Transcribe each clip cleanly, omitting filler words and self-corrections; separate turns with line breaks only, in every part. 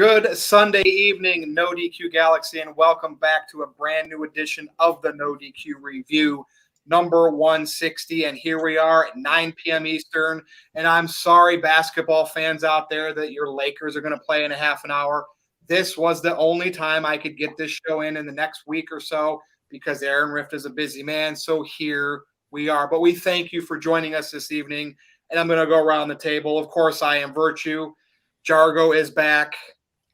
Good Sunday evening, NoDQ Galaxy, and welcome back to a brand new edition of the NoDQ Review, number 160. And here we are at 9 p.m. Eastern. And I'm sorry, basketball fans out there, that your Lakers are going to play in a half an hour. This was the only time I could get this show in the next week or so because Aaron Rift is a busy man. So here we are. But we thank you for joining us this evening. And I'm going to go around the table. Of course, I am Virtue. Jargo is back.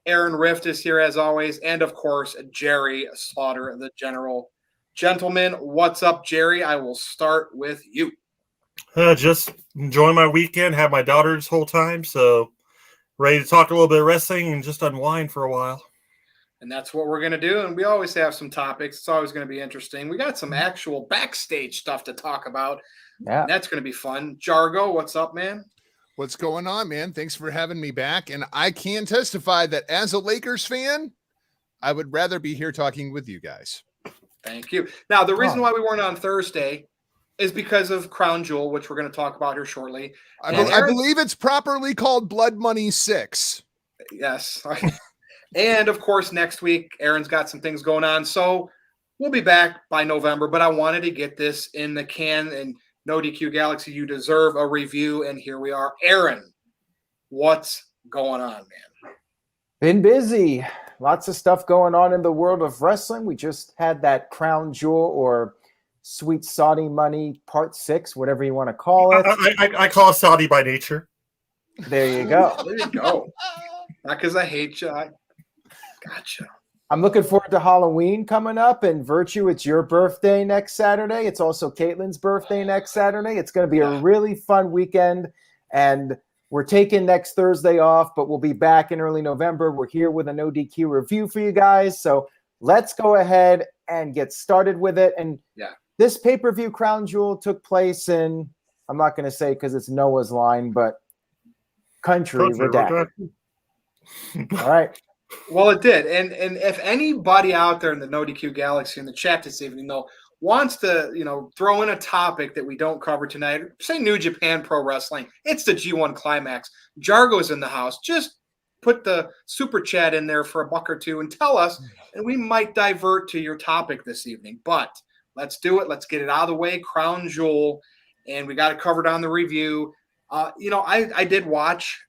Aaron Rift is here as always. And, of course, Jerry Slaughter, the general. Gentlemen, what's up, Jerry? I will start with you.
Just enjoying my weekend. Have my daughter this whole time. So ready to talk a little bit of wrestling and just unwind for a while.
And that's what we're going to do. And we always have some topics. It's always going to be interesting. We got some actual backstage stuff to talk about. Yeah. That's going to be fun. Jargo, what's up, man?
What's going on, man? Thanks for having me back. And I can testify that as a Lakers fan, I would rather be here talking with you guys.
Thank you. Now, the reason why we weren't on Thursday is because of Crown Jewel, which we're going to talk about here shortly.
I believe it's properly called Blood Money 6.
Yes. And, of course, next week, Aaron's got some things going on. So we'll be back by November. But I wanted to get this in the can. And NoDQ Galaxy, you deserve a review. And here we are. Aaron, what's going on, man?
Been busy. Lots of stuff going on in the world of wrestling. We just had that Crown Jewel or Sweet Saudi Money Part 6, whatever you want to call it.
I call it Saudi by nature.
There you go.
There you go. Not because I hate you. Gotcha.
I'm looking forward to Halloween coming up. And Virtue, it's your birthday next Saturday. It's also Caitlin's birthday next Saturday. It's going to be a really fun weekend. And we're taking next Thursday off, but we'll be back in early November. We're here with a NoDQ review for you guys. So let's go ahead and get started with it. And this pay-per-view Crown Jewel took place in, I'm not going to say because it's Noah's line, but country redacted. All right.
Well, it did. And if anybody out there in the NoDQ Galaxy in the chat this evening, though, wants to, throw in a topic that we don't cover tonight, say New Japan Pro Wrestling, it's the G1 Climax. Jargo's in the house. Just put the super chat in there for $1 or $2 and tell us, and we might divert to your topic this evening. But let's do it. Let's get it out of the way. Crown Jewel, and we got it covered on the review. I did watch.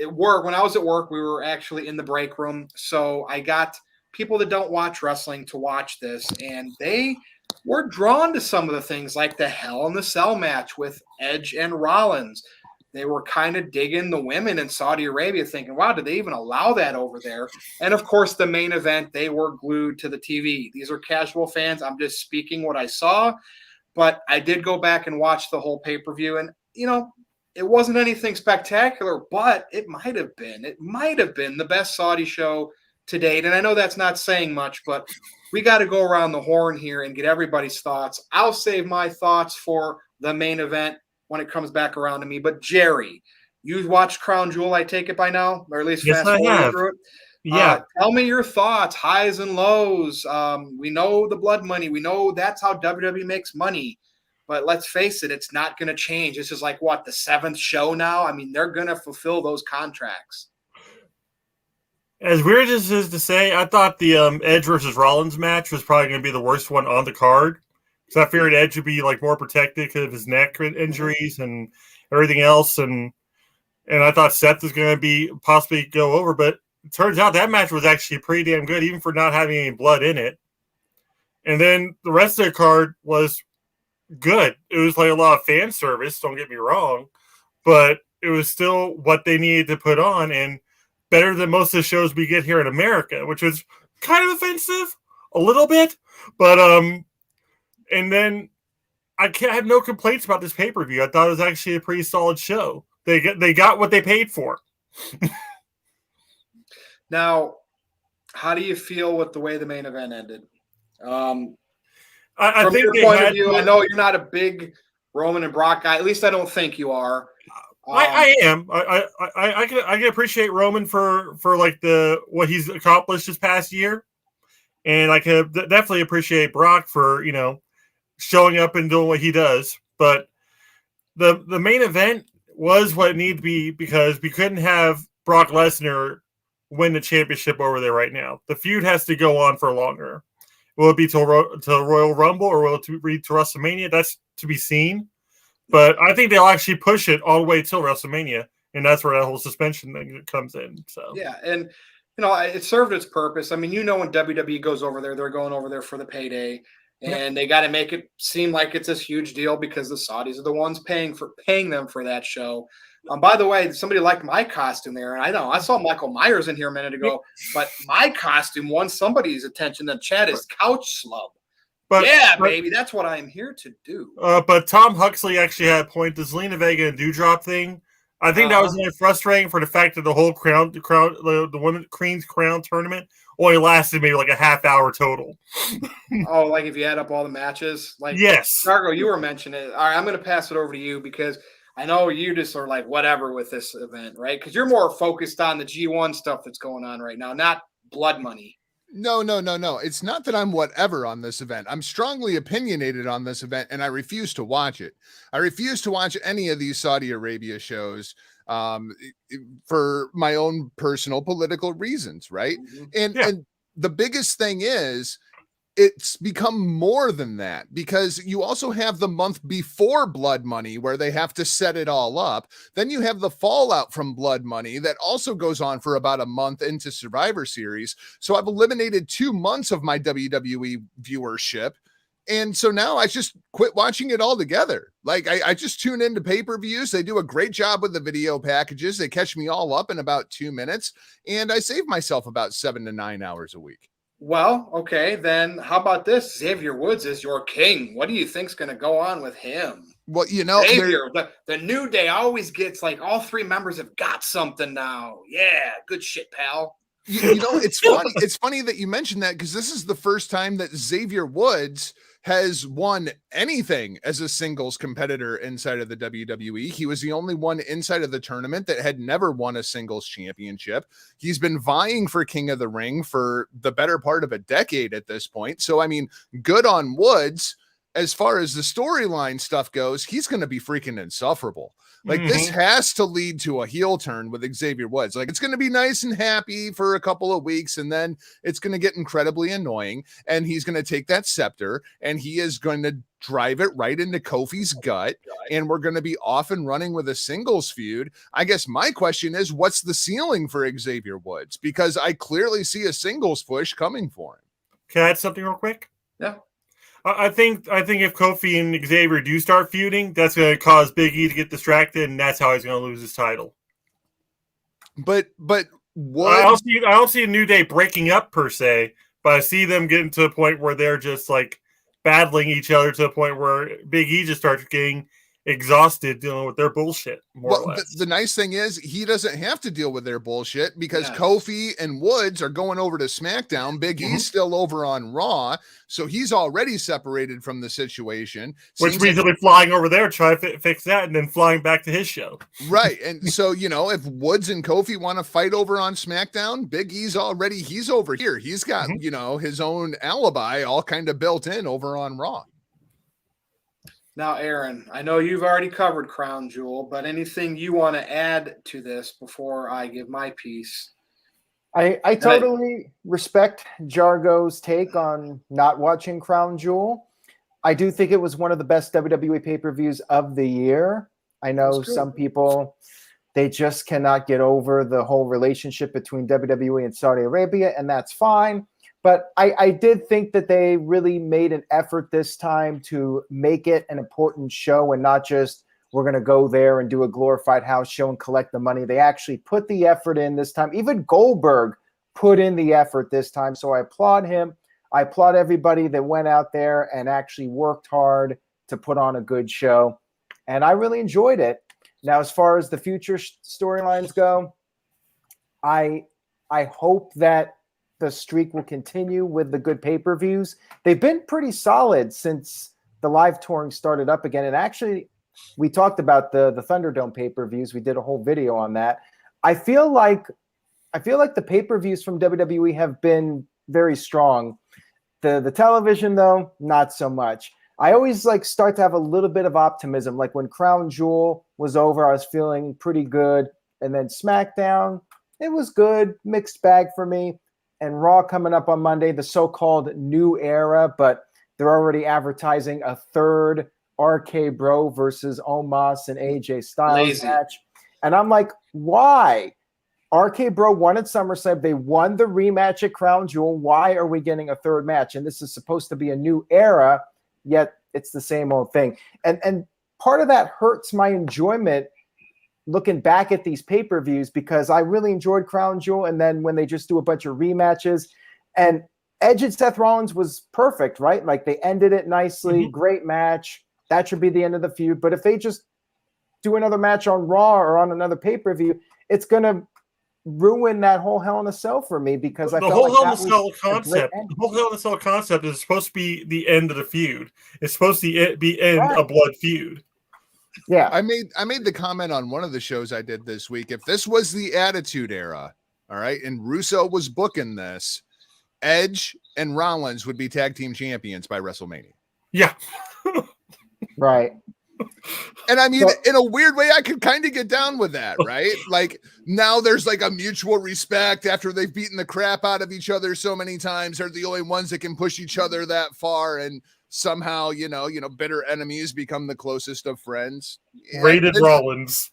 At work, when I was at work, we were actually in the break room. So I got people that don't watch wrestling to watch this, and they were drawn to some of the things like the Hell in the Cell match with Edge and Rollins. They were kind of digging the women in Saudi Arabia, thinking, wow, did they even allow that over there? And, of course, the main event, they were glued to the TV. These are casual fans. I'm just speaking what I saw. But I did go back and watch the whole pay-per-view, and, it wasn't anything spectacular, but it might have been. It might have been the best Saudi show to date. And I know that's not saying much, but we got to go around the horn here and get everybody's thoughts. I'll save my thoughts for the main event when it comes back around to me. But Jerry, you watched Crown Jewel, I take it by now, or at least fast forward through it.
Yeah.
Tell me your thoughts, highs and lows. We know the blood money. We know that's how WWE makes money. But let's face it, it's not going to change. This is like, the 7th show now? I mean, they're going to fulfill those contracts.
As weird as it is to say, I thought the Edge versus Rollins match was probably going to be the worst one on the card. So I figured Edge would be more protected because of his neck injuries and everything else. And I thought Seth was going to be possibly go over. But it turns out that match was actually pretty damn good, even for not having any blood in it. And then the rest of the card was good. It was a lot of fan service, don't get me wrong, but it was still what they needed to put on and better than most of the shows we get here in America, which was kind of offensive a little bit, but and then I have no complaints about this pay-per-view. I thought it was actually a pretty solid show. They got what they paid for.
Now, how do you feel with the way the main event ended?
I
From
think
your point of view, I know you're not a big Roman and Brock guy. At least I don't think you are.
I am. I can appreciate Roman for what he's accomplished this past year, and I can definitely appreciate Brock for showing up and doing what he does. But the main event was what it needed to be because we couldn't have Brock Lesnar win the championship over there right now. The feud has to go on for longer. Will it be till Royal Rumble or will it be to WrestleMania? That's to be seen. But I think they'll actually push it all the way till WrestleMania, and that's where that whole suspension thing comes in. So
yeah, and it served its purpose. I mean, when WWE goes over there, they're going over there for the payday, and they got to make it seem like it's this huge deal because the Saudis are the ones paying them for that show. By the way, somebody liked my costume there, and I saw Michael Myers in here a minute ago, but my costume won somebody's attention. The chat is couch slub. But baby, that's what I'm here to do.
But Tom Huxley actually had a point. The Zelina Vega and Doudrop thing, I think that was really frustrating for the fact that the whole the Women's Queen's Crown tournament only lasted maybe like a half hour total.
Oh, like if you add up all the matches? Like,
yes.
Dargo, you were mentioning it. All right, I'm going to pass it over to you because I know you just are like whatever with this event, right? Because you're more focused on the G1 stuff that's going on right now, not blood money.
No. It's not that I'm whatever on this event. I'm strongly opinionated on this event, and I refuse to watch it. I refuse to watch any of these Saudi Arabia shows for my own personal political reasons, right?
Mm-hmm.
And the biggest thing is it's become more than that because you also have the month before Blood Money where they have to set it all up. Then you have the fallout from Blood Money that also goes on for about a month into Survivor Series. So I've eliminated 2 months of my WWE viewership. And so now I just quit watching it altogether. Like I just tune into pay-per-views. They do a great job with the video packages. They catch me all up in about 2 minutes. And I save myself about 7 to 9 hours a week.
Well, okay, then how about this? Xavier Woods is your king. What do you think's going to go on with him?
Well,
Xavier, the New Day always gets like all 3 members have got something now. Yeah, good shit, pal.
It's funny. It's funny that you mentioned that because this is the first time that Xavier Woods has won anything as a singles competitor inside of the WWE. He was the only one inside of the tournament that had never won a singles championship. He's been vying for King of the Ring for the better part of a decade at this point. So, I mean, good on Woods. As far as the storyline stuff goes, he's going to be freaking insufferable. Like this has to lead to a heel turn with Xavier Woods. Like it's going to be nice and happy for a couple of weeks, and then it's going to get incredibly annoying. And he's going to take that scepter and he is going to drive it right into Kofi's gut. And we're going to be off and running with a singles feud. I guess my question is, what's the ceiling for Xavier Woods? Because I clearly see a singles push coming for him.
Can I add something real quick?
Yeah.
I think if Kofi and Xavier do start feuding, that's going to cause Big E to get distracted, and that's how he's going to lose his title.
But what?
I don't see a New Day breaking up per se, but I see them getting to a point where they're just like battling each other to a point where Big E just starts getting exhausted dealing with their bullshit. More or less.
The nice thing is he doesn't have to deal with their bullshit because Kofi and Woods are going over to SmackDown. Big E's still over on Raw, so he's already separated from the situation.
Which means he'll be flying over there, try to fix that, and then flying back to his show.
Right, and so if Woods and Kofi want to fight over on SmackDown, Big E's he's over here. He's got his own alibi all kind of built in over on Raw.
Now, Aaron, I know you've already covered Crown Jewel, but anything you want to add to this before I give my piece?
I totally respect Jargo's take on not watching Crown Jewel. I do think it was one of the best WWE pay-per-views of the year. I know some people, they just cannot get over the whole relationship between WWE and Saudi Arabia, and that's fine. But I did think that they really made an effort this time to make it an important show and not just we're going to go there and do a glorified house show and collect the money. They actually put the effort in this time. Even Goldberg put in the effort this time. So I applaud him. I applaud everybody that went out there and actually worked hard to put on a good show. And I really enjoyed it. Now, as far as the future storylines go, I hope that the streak will continue with the good pay-per-views. They've been pretty solid since the live touring started up again. And actually, we talked about the Thunderdome pay-per-views. We did a whole video on that. I feel like the pay-per-views from WWE have been very strong. The television, though, not so much. I always start to have a little bit of optimism. Like when Crown Jewel was over, I was feeling pretty good. And then SmackDown, it was good, mixed bag for me. And Raw coming up on Monday, the so-called new era, but they're already advertising a third RK Bro versus Omos and AJ Styles match. And I'm like, why? RK Bro won at SummerSlam. They won the rematch at Crown Jewel. Why are we getting a third match? And this is supposed to be a new era, yet it's the same old thing. And part of that hurts my enjoyment looking back at these pay-per-views, because I really enjoyed Crown Jewel. And then when they just do a bunch of rematches, and Edge and Seth Rollins was perfect, right? Like they ended it nicely. Great match. That should be the end of the feud. But if they just do another match on Raw or on another pay-per-view, it's going to ruin that whole Hell in a Cell for me, because I felt like that was
the whole Hell in a Cell concept is supposed to be the end of the feud. It's supposed to be end a blood feud.
Yeah, I made the comment on one of the shows I did this week. If this was the Attitude Era, all right, and Russo was booking this, Edge and Rollins would be tag team champions by WrestleMania.
Yeah,
right.
And I mean, in a weird way, I could kind of get down with that, right? Like now there's like a mutual respect after they've beaten the crap out of each other so many times. They're the only ones that can push each other that far, and somehow, bitter enemies become the closest of friends.
Rated Rollins.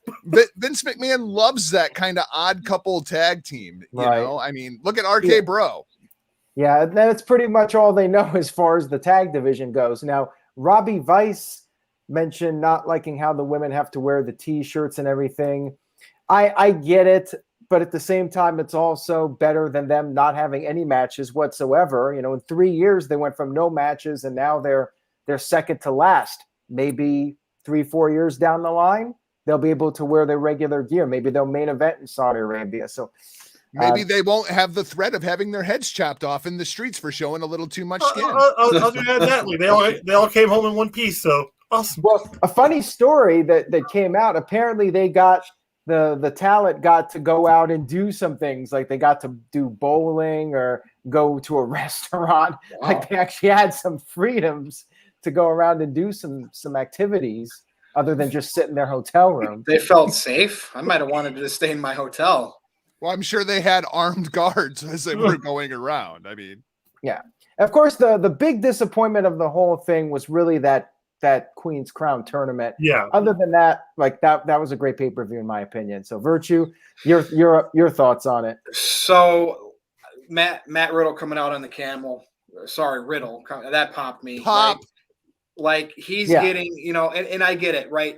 Vince McMahon loves that kind of odd couple tag team. You know, I mean, look at RK Bro.
Yeah, that's pretty much all they know as far as the tag division goes. Now, Robbie Vice mentioned not liking how the women have to wear the T-shirts and everything. I get it, but at the same time, it's also better than them not having any matches whatsoever. In 3 years, they went from no matches, and now they're second to last. Maybe 3-4 years down the line, they'll be able to wear their regular gear. Maybe they'll main event in Saudi Arabia. So
maybe they won't have the threat of having their heads chopped off in the streets for showing a little too much skin.
I'll do that gladly. They all came home in one piece, so awesome.
Well, a funny story that came out, apparently they got the talent got to go out and do some things, like they got to do bowling or go to a restaurant. Wow. Like they actually had some freedoms to go around and do some activities other than just sit in their hotel room.
They felt safe. I might have wanted to stay in my hotel.
Well, I'm sure they had armed guards as they were going around. I mean,
yeah. Of course, the big disappointment of the whole thing was really that Queen's Crown tournament.
Yeah.
Other than that, like that was a great pay-per-view in my opinion. So Virtue, your thoughts on it.
So Matt Riddle coming out on the camel. Sorry, Riddle. That popped me. Like he's getting, and I get it, right?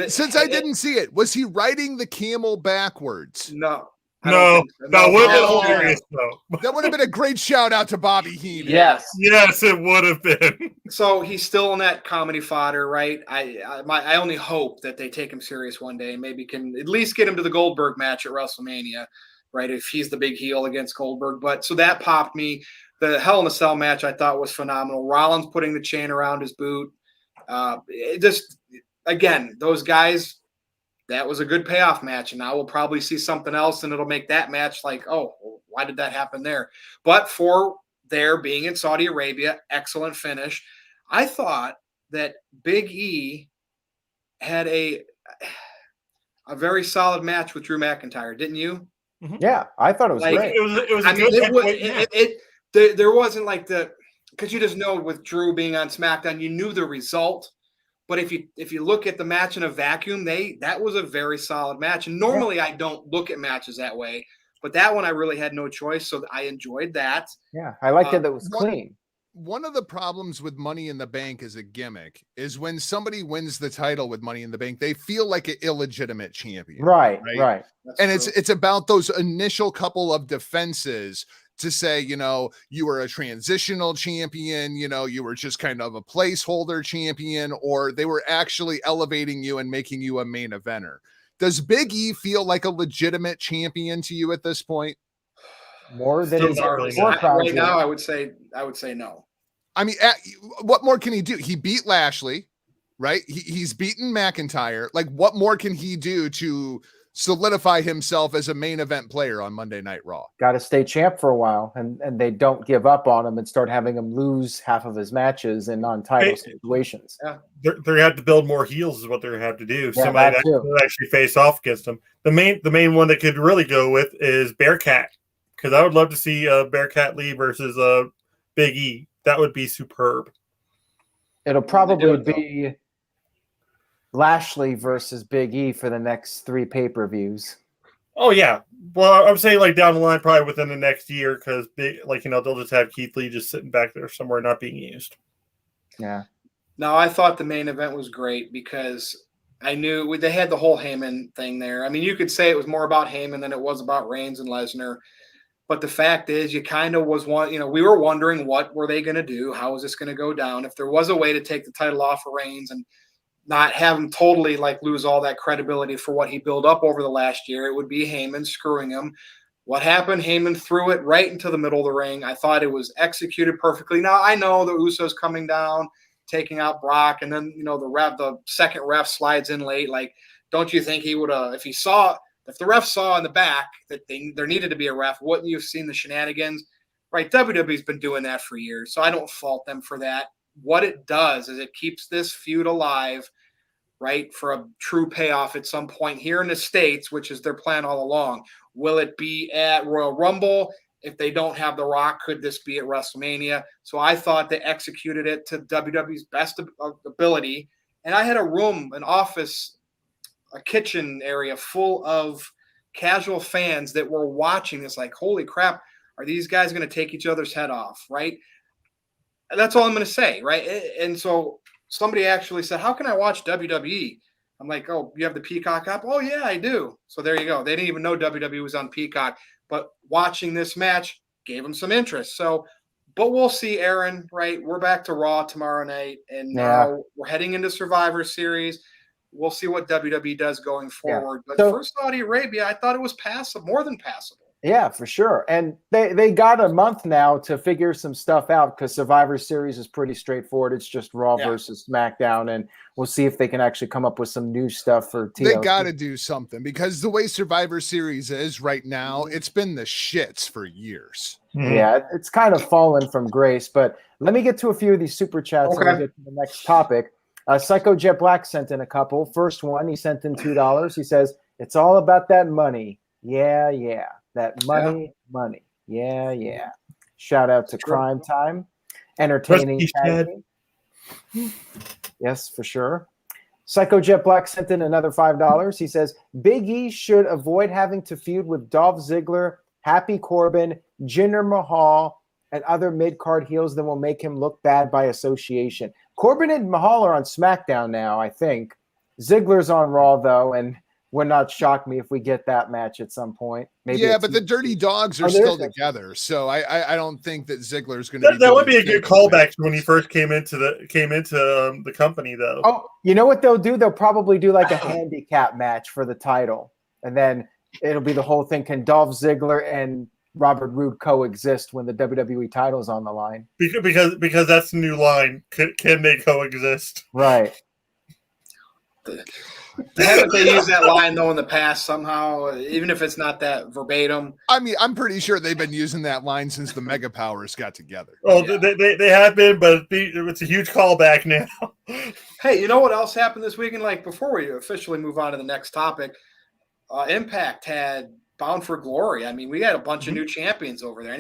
Since I didn't see it, was he riding the camel backwards?
No.
That would have been hilarious, though.
That would have been a great shout out to Bobby Heenan.
Yes,
it would have been.
So he's still in that comedy fodder, right? I only hope that they take him serious one day and maybe can at least get him to the Goldberg match at WrestleMania, right? If he's the big heel against Goldberg. But so that popped me. The Hell in a Cell match I thought was phenomenal. Rollins putting the chain around his boot. Again, those guys. That was a good payoff match, and now we'll probably see something else, and it'll make that match like, oh, well, why did that happen there? But for their being in Saudi Arabia, excellent finish. I thought that Big E had a very solid match with Drew McIntyre, didn't you?
Yeah, I thought it was great.
It was
there wasn't like because you just know with Drew being on SmackDown, you knew the result. But if you look at the match in a vacuum, that was a very solid match. And normally I don't look at matches that way, but that one I really had no choice, so I enjoyed that.
Yeah, I liked it. That was clean.
One of the problems with Money in the Bank as a gimmick is when somebody wins the title with Money in the Bank, they feel like an illegitimate champion.
Right.
And it's about those initial couple of defenses to say, you were a transitional champion, you were just kind of a placeholder champion, or they were actually elevating you and making you a main eventer. Does Big E feel like a legitimate champion to you at this point?
More than his
right now, I would say no.
I mean, what more can he do? He beat Lashley, right? He's beaten McIntyre. Like, what more can he do to solidify himself as a main event player on Monday Night Raw.
Got to stay champ for a while, and they don't give up on him and start having him lose half of his matches in non-title situations.
Yeah. They're going to have to build more heels is what they're going to have to do.
Yeah,
Somebody
that
that will actually face off against them. The main one that could really go with is Bearcat, because I would love to see Bearcat Lee versus Big E. That would be superb.
It'll probably be Lashley versus Big E for the next 3 pay-per-views.
Oh yeah, well I'm saying like down the line, probably within the next year, because they'll just have Keith Lee just sitting back there somewhere not being used.
Yeah.
No, I thought the main event was great because I knew they had the whole Heyman thing there. I mean, you could say it was more about Heyman than it was about Reigns and Lesnar. But the fact is, you kind of we were wondering what were they going to do? How was this going to go down? If there was a way to take the title off of Reigns and not have him totally lose all that credibility for what he built up over the last year, it would be Heyman screwing him. What happened? Heyman threw it right into the middle of the ring. I thought it was executed perfectly. Now, I know the Usos coming down, taking out Brock, and then, the second ref slides in late. Don't you think he would have, if the ref saw in the back that there needed to be a ref, wouldn't you have seen the shenanigans? Right, WWE's been doing that for years, so I don't fault them for that. What it does is it keeps this feud alive, right, for a true payoff at some point here in the States, which is their plan all along. Will it be at Royal Rumble? If they don't have The Rock, could this be at WrestleMania? So I thought they executed it to WWE's best ability. And I had an office, a kitchen area full of casual fans that were watching this holy crap, are these guys going to take each other's head off, right? That's all I'm going to say, right? And so somebody actually said, how can I watch WWE? I'm like, oh, you have the Peacock app? Oh, yeah, I do. So there you go. They didn't even know WWE was on Peacock, but watching this match gave them some interest. So, but we'll see, Aaron, right? We're back to Raw tomorrow night, and now we're heading into Survivor Series. We'll see what WWE does going forward. Yeah. But for Saudi Arabia, I thought it was passable, more than passable.
Yeah, for sure. And they got a month now to figure some stuff out because Survivor Series is pretty straightforward. It's just Raw versus SmackDown, and we'll see if they can actually come up with some new stuff for TLC.
They got to do something because the way Survivor Series is right now, it's been the shits for years.
Yeah, it's kind of fallen from grace. But let me get to a few of these super chats and we'll get to the next topic. Psycho Jet Black sent in a couple. First one, he sent in $2. He says, it's all about that money. Yeah. That money. Yeah. Shout out to Crime Time. Entertaining. Yes, for sure. Psycho Jet Black sent in another $5. He says, Big E should avoid having to feud with Dolph Ziggler, Happy Corbin, Jinder Mahal, and other mid-card heels that will make him look bad by association. Corbin and Mahal are on SmackDown now, I think. Ziggler's on Raw, though, and would not shock me if we get that match at some point. Maybe
but the Dirty Dogs are still together, so I don't think that Ziggler's going to.
That would be a good callback to when he first came into the company, though.
Oh, you know what they'll do? They'll probably do like a handicap match for the title, and then it'll be the whole thing. Can Dolph Ziggler and Robert Roode coexist when the WWE title's on the line?
Because that's the new line. Can they coexist?
Right.
Haven't they used that line though in the past somehow, even if it's not that verbatim?
I mean, I'm pretty sure they've been using that line since the Mega Powers got together.
Oh, yeah. they have been, but it's a huge callback now.
Hey, you know what else happened this weekend? Before we officially move on to the next topic, Impact had Bound for Glory. I mean, we had a bunch of new champions over there.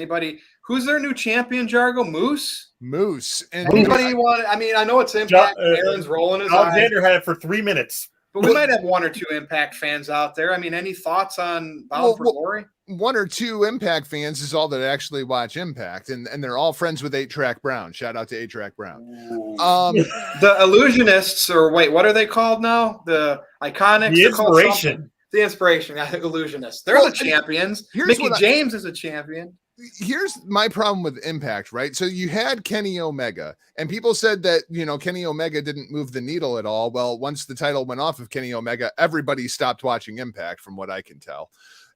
Who's their new champion, Jargo? Moose.
And
anybody want? I mean, I know it's Impact. Aaron's rolling his
Alexander had it for 3 minutes.
But we might have one or two Impact fans out there. I mean, any thoughts on Bound for Glory?
One or two Impact fans is all that actually watch Impact, and they're all friends with 8-Track Brown. Shout out to 8-Track Brown.
The Illusionists, or wait, what are they called now? The Iconics?
The Inspiration.
The Inspiration, Illusionists. They're the champions. Mickey James is a champion.
Here's my problem with Impact, right? So you had Kenny Omega, and people said that, Kenny Omega didn't move the needle at all. Well, once the title went off of Kenny Omega, everybody stopped watching Impact, from what I can tell.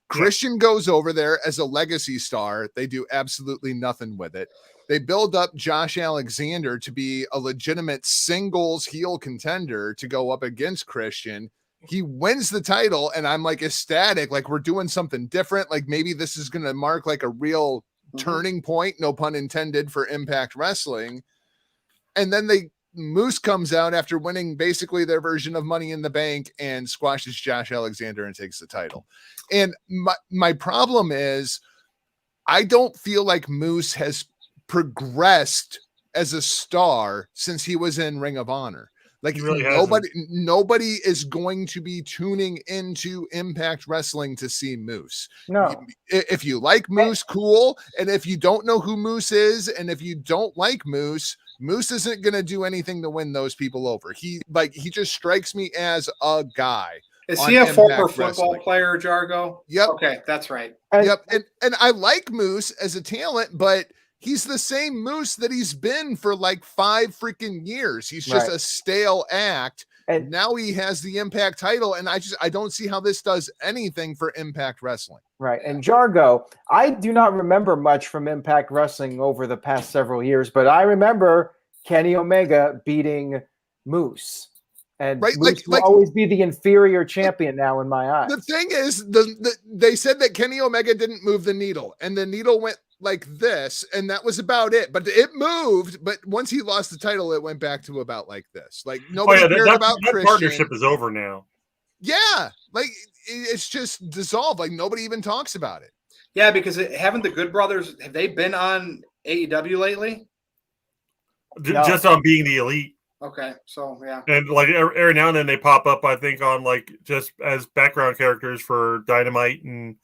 Christian goes over there as a legacy star. They do absolutely nothing with it. They build up Josh Alexander to be a legitimate singles heel contender to go up against Christian. He wins the title, and I'm like ecstatic, like we're doing something different. Like maybe this is going to mark like a real turning point, no pun intended, for Impact Wrestling. And then Moose comes out after winning basically their version of Money in the Bank and squashes Josh Alexander and takes the title. And my problem is I don't feel like Moose has progressed as a star since he was in Ring of Honor. Like
really
nobody is going to be tuning into Impact Wrestling to see Moose.
No.
If you like Moose, cool. And if you don't know who Moose is, and if you don't like Moose isn't going to do anything to win those people over. He just strikes me as a guy.
Is he a former football player, Jargo?
Yep.
Okay, that's right.
Yep. And I like Moose as a talent, but he's the same Moose that he's been for like 5 freaking years. He's just a stale act. And now he has the Impact title, and I don't see how this does anything for Impact Wrestling.
Right. And Jargo, I do not remember much from Impact Wrestling over the past several years, but I remember Kenny Omega beating Moose. And Moose will always be the inferior champion now in my eyes.
The thing is, they said that Kenny Omega didn't move the needle, and the needle went like this, and that was about it. But it moved. But once he lost the title, it went back to about like this. Like nobody cared about Christian.
Partnership is over now.
Yeah, like it's just dissolved. Like nobody even talks about it.
Yeah, because haven't the Good Brothers, have they been on AEW lately?
Just on Being the Elite.
Okay, so yeah.
And like every now and then they pop up, I think, on like just as background characters for Dynamite and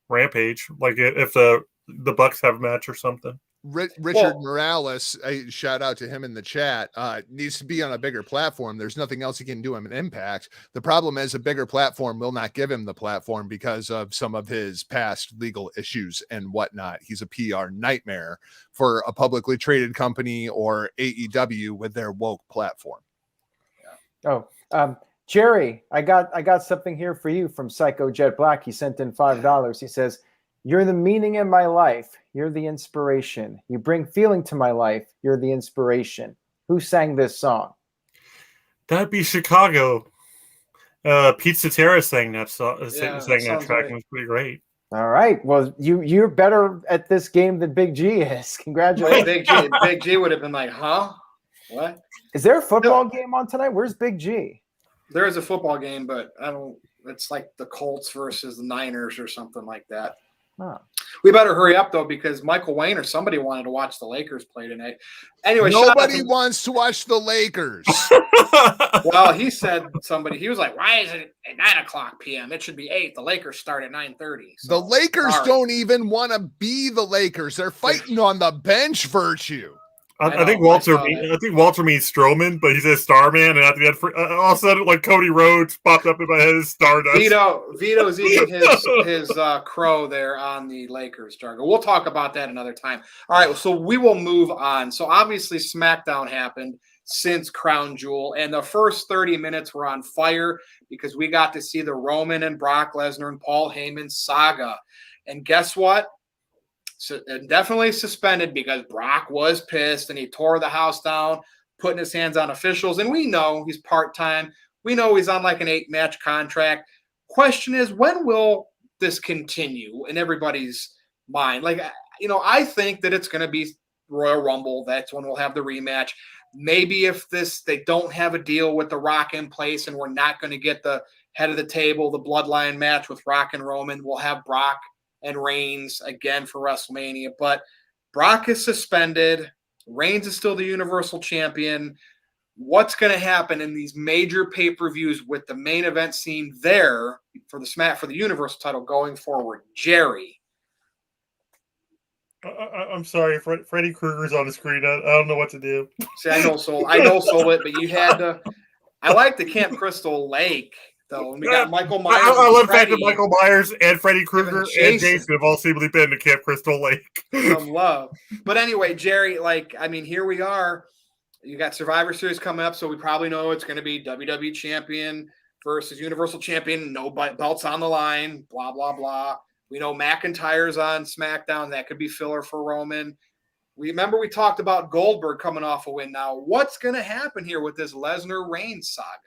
Rampage. Like if the Bucks have a match or something.
Richard Morales, I shout out to him in the chat, needs to be on a bigger platform. There's nothing else he can do him in Impact. The problem is a bigger platform will not give him the platform because of some of his past legal issues and whatnot. He's a PR nightmare for a publicly traded company or AEW with their woke platform.
Yeah. Jerry, I got something here for you from Psycho Jet Black. He sent in $5. He says, "You're the meaning in my life. You're the inspiration. You bring feeling to my life. You're the inspiration." Who sang this song?
That'd be Chicago. Pete Cetera sang that sang that track. Right. It was pretty great.
All right. Well, you're better at this game than Big G is. Congratulations.
Big G would have been like, huh? What?
Is there a football game on tonight? Where's Big G?
There is a football game, but it's like the Colts versus the Niners or something like that.
Huh.
We better hurry up, though, because Michael Wayne or somebody wanted to watch the Lakers play tonight. Anyway,
nobody wants to watch the Lakers.
Well, he said he was like, why is it at 9:00 p.m.? It should be 8. The Lakers start at 9:30. So,
the Lakers don't even want to be the Lakers. They're fighting on the bench virtue.
I think Walter means Strowman, but he says Starman, and at the end, all of a sudden, like Cody Rhodes popped up in my head as Stardust.
Vito's eating his crow there on the Lakers, Jargo. We'll talk about that another time. All right, so we will move on. So obviously, SmackDown happened since Crown Jewel, and the first 30 minutes were on fire because we got to see the Roman and Brock Lesnar and Paul Heyman saga. And guess what? So definitely suspended because Brock was pissed and he tore the house down, putting his hands on officials. And we know he's part-time. We know he's on like an 8-match contract. Question is, when will this continue in everybody's mind? Like, I think that it's going to be Royal Rumble. That's when we'll have the rematch. Maybe if they don't have a deal with The Rock in place and we're not going to get the head of the table, the bloodline match with Rock and Roman, we'll have Brock and Reigns again for WrestleMania. But Brock is suspended. Reigns is still the Universal Champion. What's going to happen in these major pay-per-views with the main event scene there for the Universal title going forward? Jerry.
I'm sorry, Freddy Krueger's on the screen. I don't know what to do.
See, I know sold it, but you had to. I like the Camp Crystal Lake. Though we got Michael Myers.
I love the fact that Michael Myers and Freddy Krueger and Jason have all seemingly been to Camp Crystal Lake.
From love. But anyway, Jerry, here we are. You got Survivor Series coming up, so we probably know it's going to be WWE Champion versus Universal Champion. No belts on the line, blah, blah, blah. We know McIntyre's on SmackDown. That could be filler for Roman. We talked about Goldberg coming off a win. Now, what's going to happen here with this Lesnar-Reigns saga?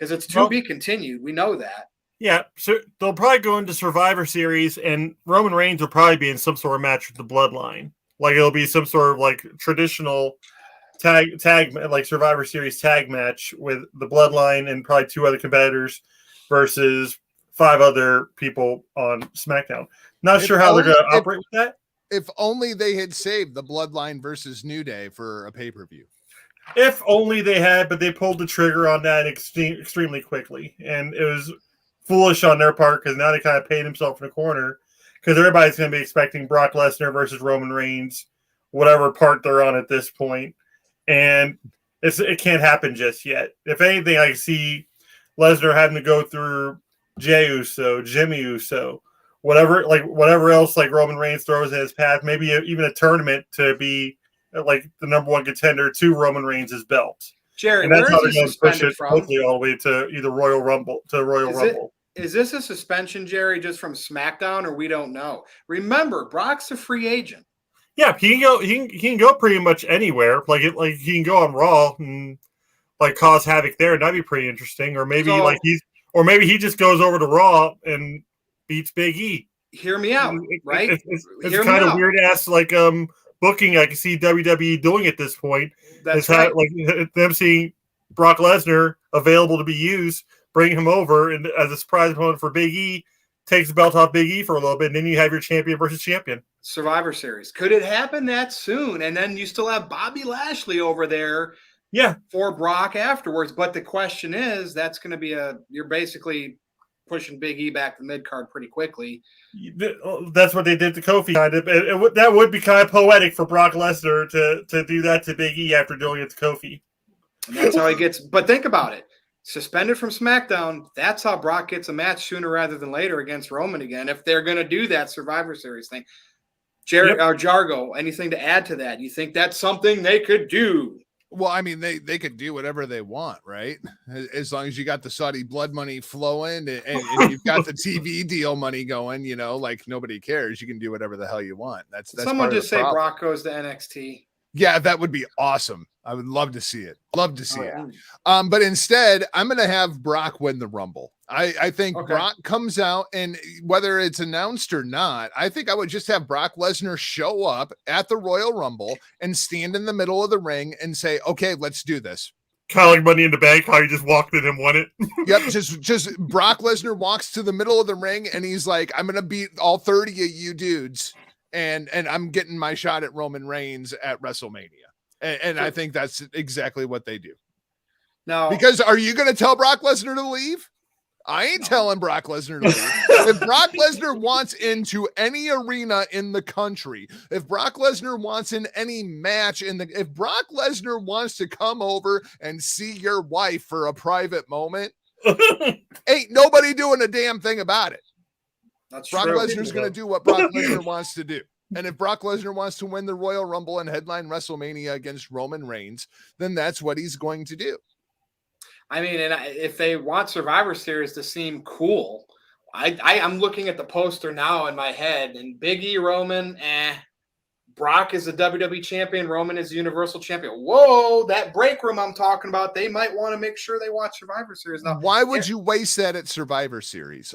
because it's to be continued. We know that.
Yeah, so they'll probably go into Survivor Series, and Roman Reigns will probably be in some sort of match with the Bloodline. Like it'll be some sort of like traditional tag like Survivor Series tag match with the Bloodline and probably 2 other competitors versus 5 other people on SmackDown. Not sure how they're going to operate with that.
If only they had saved the Bloodline versus New Day for a pay-per-view.
If only they had, but they pulled the trigger on that extremely quickly, and it was foolish on their part because now they kind of paid himself in a corner because everybody's going to be expecting Brock Lesnar versus Roman Reigns, whatever part they're on at this point, and it can't happen just yet. If anything, I see Lesnar having to go through Jey Uso, Jimmy Uso, whatever else like Roman Reigns throws in his path, maybe even a tournament to be like the number 1 contender to Roman Reigns' belt.
Jerry,
and that's
where
how
is
they're
he
going to push it
from?
hopefully all the way to either Royal Rumble Rumble.
Is this a suspension, Jerry, just from SmackDown, or we don't know? Remember, Brock's a free agent.
Yeah, he can go. He can go pretty much anywhere. Like he can go on Raw and like cause havoc there. That'd be pretty interesting. Or maybe maybe he just goes over to Raw and beats Big E.
Hear me out, right?
It's kind of weird ass like booking. I can see WWE doing at this point.
That's right.
Like them seeing Brock Lesnar available to be used, bring him over and as a surprise opponent for Big E, takes the belt off Big E for a little bit, and then you have your champion versus champion. Survivor
Series. Could it happen that soon? And then you still have Bobby Lashley over there for Brock afterwards. But the question is, that's going to be you're basically pushing Big E back to the mid-card pretty quickly.
That's what they did to Kofi. That would be kind of poetic for Brock Lesnar to do that to Big E after doing it to Kofi.
And that's how he gets. But think about it. Suspended from SmackDown, that's how Brock gets a match sooner rather than later against Roman again, if they're going to do that Survivor Series thing. Jerry or Jargo, anything to add to that? You think that's something they could do?
Well, I mean, they could do whatever they want, right? As long as you got the Saudi blood money flowing and you've got the TV deal money going, like nobody cares. You can do whatever the hell you want. That's
someone just say Brock goes to NXT.
Yeah, that would be awesome. I would love to see it. Love to see it. But instead, I'm going to have Brock win the Rumble. I think Brock comes out, and whether it's announced or not, I think I would just have Brock Lesnar show up at the Royal Rumble and stand in the middle of the ring and say, okay, let's do this.
Kind of like Money in the Bank, how he just walked in and won it.
Yep, just Brock Lesnar walks to the middle of the ring, and he's like, I'm going to beat all 30 of you dudes. And I'm getting my shot at Roman Reigns at WrestleMania. And I think that's exactly what they do.
No.
Because are you going to tell Brock Lesnar to leave? I ain't telling Brock Lesnar to leave. If Brock Lesnar wants into any arena in the country, if Brock Lesnar wants in any match if Brock Lesnar wants to come over and see your wife for a private moment, ain't nobody doing a damn thing about it.
That's
Brock
true.
Lesnar's going to do what Brock Lesnar wants to do. And if Brock Lesnar wants to win the Royal Rumble and headline WrestleMania against Roman Reigns, then that's what he's going to do.
I mean, and if they want Survivor Series to seem cool, I'm looking at the poster now in my head, and Big E, Roman, Brock is the WWE champion. Roman is the Universal champion. Whoa, that break room I'm talking about, they might want to make sure they watch Survivor Series. Now,
why would you waste that at Survivor Series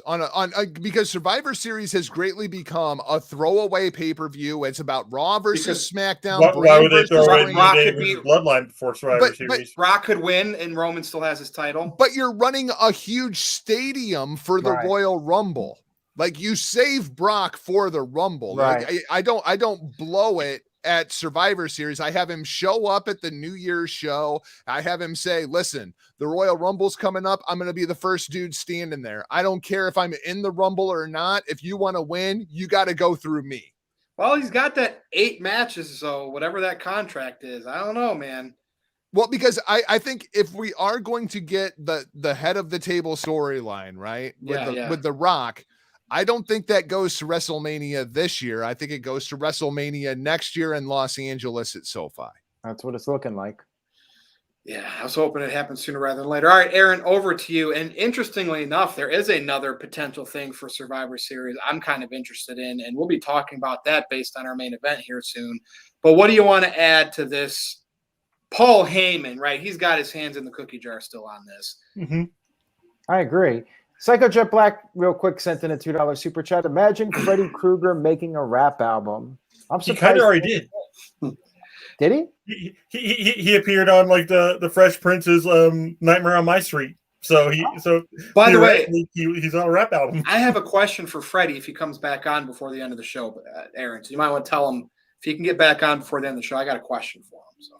because Survivor Series has greatly become a throwaway pay-per-view. It's about Raw versus SmackDown.
Why would they throw away the Bloodline before Survivor Series?
But Brock could win, and Roman still has his title.
But you're running a huge stadium for the Royal Rumble. Like, you save Brock for the Rumble.
Right.
Like, I don't blow it at Survivor Series. I have him show up at the New Year's show. I have him say, listen, the Royal Rumble's coming up. I'm going to be the first dude standing there. I don't care if I'm in the Rumble or not. If you want to win, you got to go through me.
Well, he's got that 8 matches, so whatever that contract is. I don't know, man.
Well, because I think if we are going to get the head of the table storyline, right, with The Rock, I don't think that goes to WrestleMania this year. I think it goes to WrestleMania next year in Los Angeles at SoFi.
That's what it's looking like.
Yeah, I was hoping it happened sooner rather than later. All right, Aaron, over to you. And interestingly enough, there is another potential thing for Survivor Series I'm kind of interested in, and we'll be talking about that based on our main event here soon. But what do you want to add to this? Paul Heyman, right? He's got his hands in the cookie jar still on this.
Mm-hmm.
I agree. Psycho Jet Black, real quick, sent in a $2 super chat. Imagine Freddy Krueger making a rap album. I'm
He
surprised.
kind of already did.
Did he?
He appeared on like the Fresh Prince's Nightmare on My Street. So
By the way,
he's on a rap album.
I have a question for Freddie if he comes back on before the end of the show, Aaron. So you might want to tell him if he can get back on before the end of the show. I got a question for him. So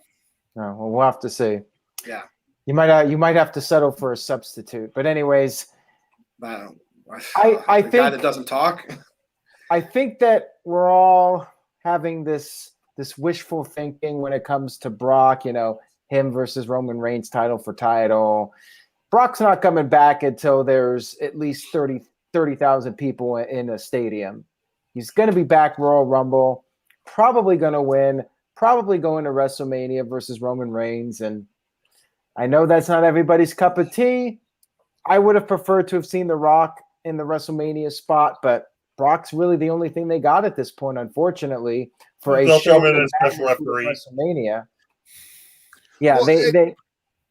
well, we'll have to see.
Yeah.
You might have to settle for a substitute. But anyways,
I
think
guy that doesn't talk.
I think that we're all having this wishful thinking when it comes to Brock, him versus Roman Reigns title for title. Brock's not coming back until there's at least 30,000 people in a stadium. He's going to be back Royal Rumble, probably going to win, probably going to WrestleMania versus Roman Reigns. And I know that's not everybody's cup of tea. I would have preferred to have seen The Rock in the WrestleMania spot, but Brock's really the only thing they got at this point, unfortunately, for a show in
special referee.
WrestleMania. Yeah,
Well,
they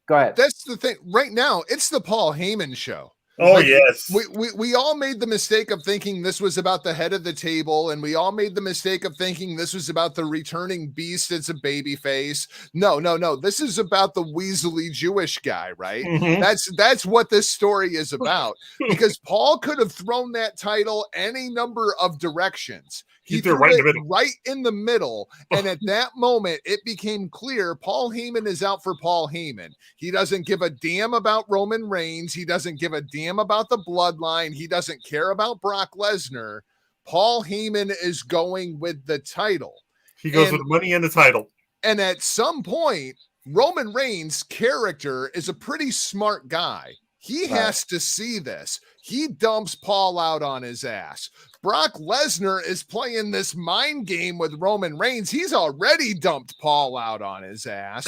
go ahead.
That's the thing. Right now, it's the Paul Heyman show.
Oh, yes.
We all made the mistake of thinking this was about the head of the table, and we all made the mistake of thinking this was about the returning beast as a baby face. No. This is about the weaselly Jewish guy, right?
Mm-hmm.
That's what this story is about. Because Paul could have thrown that title any number of directions. He threw it right in the middle. And at that moment, it became clear Paul Heyman is out for Paul Heyman. He doesn't give a damn about Roman Reigns. He doesn't give a damn about the bloodline. He doesn't care about Brock Lesnar. Paul Heyman is going with the title.
He goes with money and the title.
And at some point, Roman Reigns' character is a pretty smart guy. He has to see this. He dumps Paul out on his ass. Brock Lesnar is playing this mind game with Roman Reigns. He's already dumped Paul out on his ass.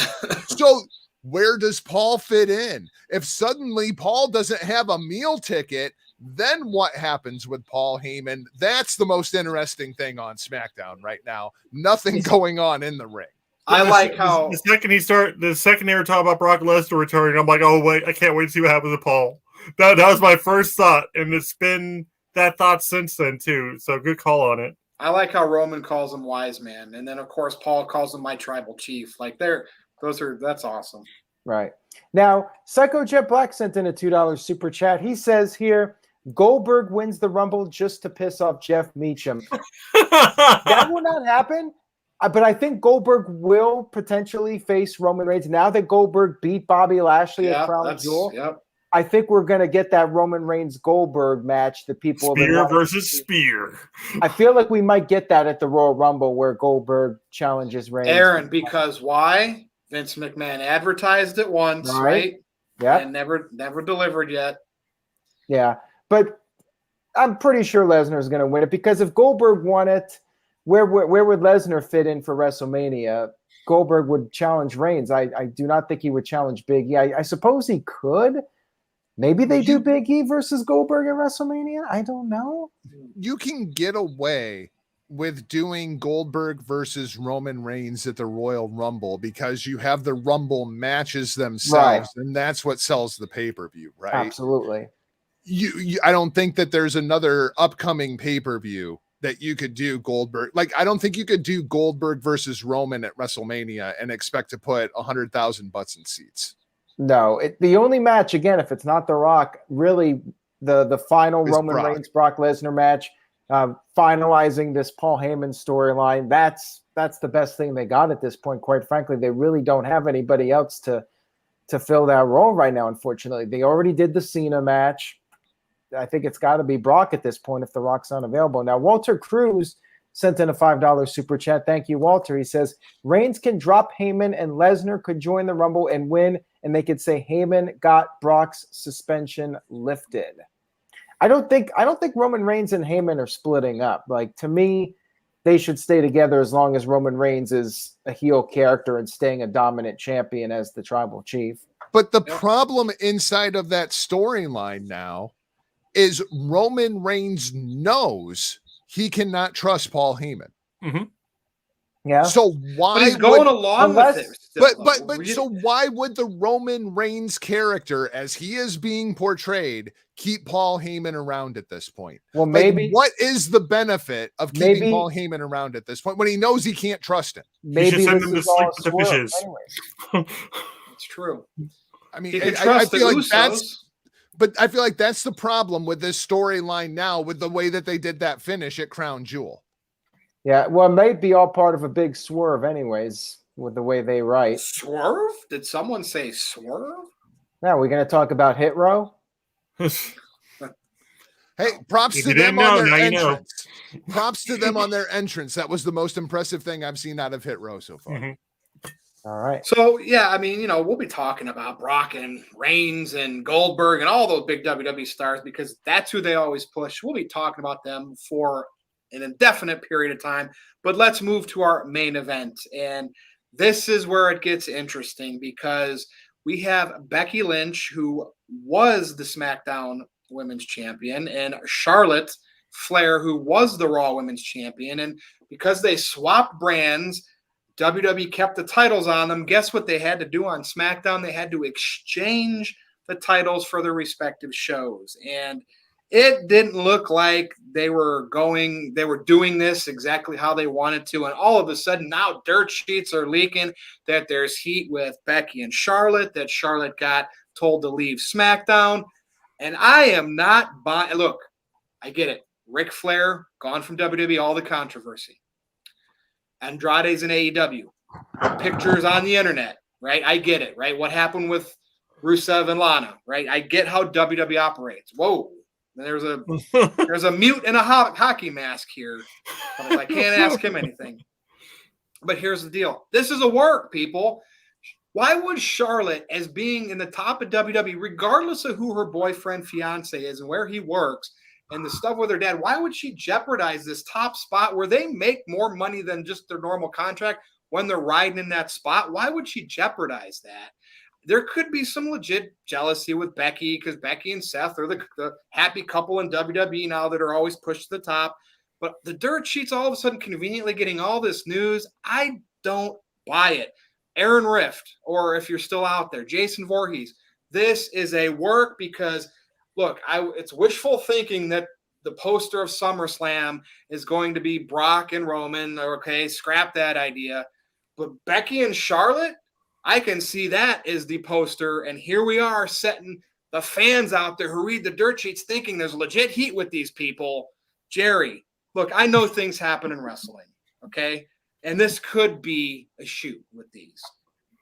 So where does Paul fit in? If suddenly Paul doesn't have a meal ticket, then what happens with Paul Heyman? That's the most interesting thing on SmackDown right now. Nothing going on in the ring.
I like how
the second they were talking about Brock Lesnar returning, I'm like, oh wait, I can't wait to see what happens with Paul. That was my first thought, and it's been that thought since then too. So good call on it.
I like how Roman calls him wise man, and then of course Paul calls him my tribal chief. Like that's awesome.
Right. Now, Psycho Jet Black sent in a $2 super chat. He says here, Goldberg wins the Rumble just to piss off Jeff Meacham. That will not happen. But I think Goldberg will potentially face Roman Reigns. Now that Goldberg beat Bobby Lashley at Crown Jewel, I think we're going to get that Roman Reigns Goldberg match that people
Spear versus Spear.
I feel like we might get that at the Royal Rumble where Goldberg challenges Reigns.
Aaron, because why? Vince McMahon advertised it once, right?
Yeah.
And never delivered yet.
Yeah. But I'm pretty sure Lesnar is going to win it because if Goldberg won it, where would Lesnar fit in for WrestleMania? Goldberg would challenge Reigns. I do not think he would challenge Big E. I suppose he could. Maybe they do Big E versus Goldberg at WrestleMania. I don't know.
You can get away with doing Goldberg versus Roman Reigns at the Royal Rumble because you have the Rumble matches themselves, and that's what sells the pay-per-view, right?
Absolutely.
I don't think that there's another upcoming pay-per-view that you could do Goldberg. Like, I don't think you could do Goldberg versus Roman at WrestleMania and expect to put 100,000 butts in seats.
No, the only match, again, if it's not The Rock, really the final Roman Reigns Brock Lesnar match, finalizing this Paul Heyman storyline, that's the best thing they got at this point. Quite frankly, they really don't have anybody else to fill that role right now, unfortunately. They already did the Cena match. I think it's got to be Brock at this point if The Rock's not available. Now, Walter Cruz sent in a $5 super chat. Thank you, Walter. He says, Reigns can drop Heyman and Lesnar could join the Rumble and win, and they could say Heyman got Brock's suspension lifted. I don't think Roman Reigns and Heyman are splitting up. Like, to me, they should stay together as long as Roman Reigns is a heel character and staying a dominant champion as the tribal chief.
But the problem inside of that storyline now is Roman Reigns knows he cannot trust Paul Heyman.
Mm-hmm.
Yeah.
So why?
But he's going along with it still.
But so why would the Roman Reigns character, as he is being portrayed, keep Paul Heyman around at this point?
Well, maybe
what is the benefit of keeping Paul Heyman around at this point when he knows he can't trust him?
Maybe
send
this
him to
is
sleep
all
with the
swerve
fishes.
anyway.
It's true.
I mean,
You can
I
trust
feel
the
like
Usos.
but I feel like that's the problem with this storyline now, with the way that they did that finish at Crown Jewel.
Yeah, well, it might be all part of a big swerve anyways, with the way they write.
Swerve? Did someone say swerve?
Now, we're going to talk about Hit Row?
Hey, props
If
to
you
them
didn't
on
know,
their
now you know.
entrance. Props to them on their entrance. That was the most impressive thing I've seen out of Hit Row so far.
Mm-hmm.
All right.
So, yeah, I mean, we'll be talking about Brock and Reigns and Goldberg and all those big WWE stars because that's who they always push. We'll be talking about them for an indefinite period of time. But let's move to our main event. And this is where it gets interesting because we have Becky Lynch, who was the SmackDown Women's Champion, and Charlotte Flair, who was the Raw Women's Champion. And because they swapped brands, WWE kept the titles on them. Guess what they had to do on SmackDown? They had to exchange the titles for their respective shows. And it didn't look like they were doing this exactly how they wanted to. And all of a sudden now dirt sheets are leaking that there's heat with Becky and Charlotte, that Charlotte got told to leave SmackDown. And I am not buying. Look, I get it. Ric Flair, gone from WWE, all the controversy. Andrade's in AEW. Pictures on the internet, right? I get it, right? What happened with Rusev and Lana, right? I get how WWE operates. Whoa. There's a mute in a hockey mask here. I can't ask him anything. But here's the deal. This is a work, people. Why would Charlotte, as being in the top of WWE, regardless of who her boyfriend, fiance is and where he works and the stuff with her dad, why would she jeopardize this top spot where they make more money than just their normal contract when they're riding in that spot? Why would she jeopardize that? There could be some legit jealousy with Becky because Becky and Seth are the happy couple in WWE now that are always pushed to the top. But the dirt sheets all of a sudden conveniently getting all this news. I don't buy it. Aaron Rift, or if you're still out there, Jason Voorhees, this is a work because, look, it's wishful thinking that the poster of SummerSlam is going to be Brock and Roman. Okay, scrap that idea. But Becky and Charlotte, I can see that as the poster. And here we are setting the fans out there who read the dirt sheets thinking there's legit heat with these people. Jerry, look, I know things happen in wrestling, okay? And this could be a shoot with these.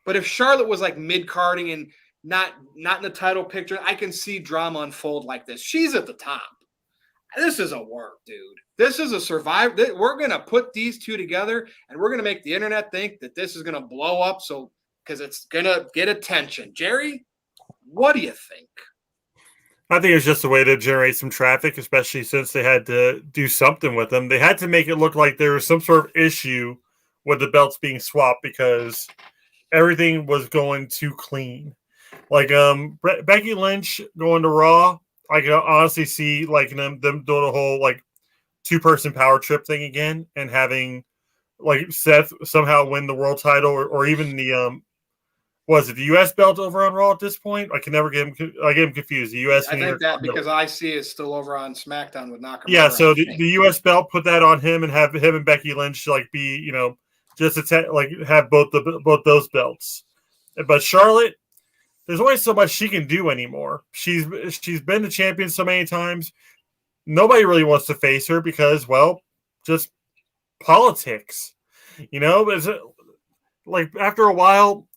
But if Charlotte was like mid-carding and not in the title picture, I can see drama unfold like this. She's at the top. This is a work, dude. This is a survivor. We're going to put these two together, and we're going to make the internet think that this is going to blow up because it's going to get attention. Jerry, what do you think?
I think it's just a way to generate some traffic, especially since they had to do something with them. They had to make it look like there was some sort of issue with the belts being swapped because everything was going too clean. Like Becky Lynch going to Raw, I can honestly see like them doing a whole like 2-person power trip thing again and having like Seth somehow win the world title or even the was it the U.S. belt over on Raw at this point? I can never get him. I get him confused. The U.S.
I think that because IC is still over on SmackDown with Nakamura.
Yeah, so the U.S. belt, put that on him and have him and Becky Lynch like be just like have both those belts. But Charlotte, there's only so much she can do anymore. She's been the champion so many times. Nobody really wants to face her because, well, just politics. But like after a while,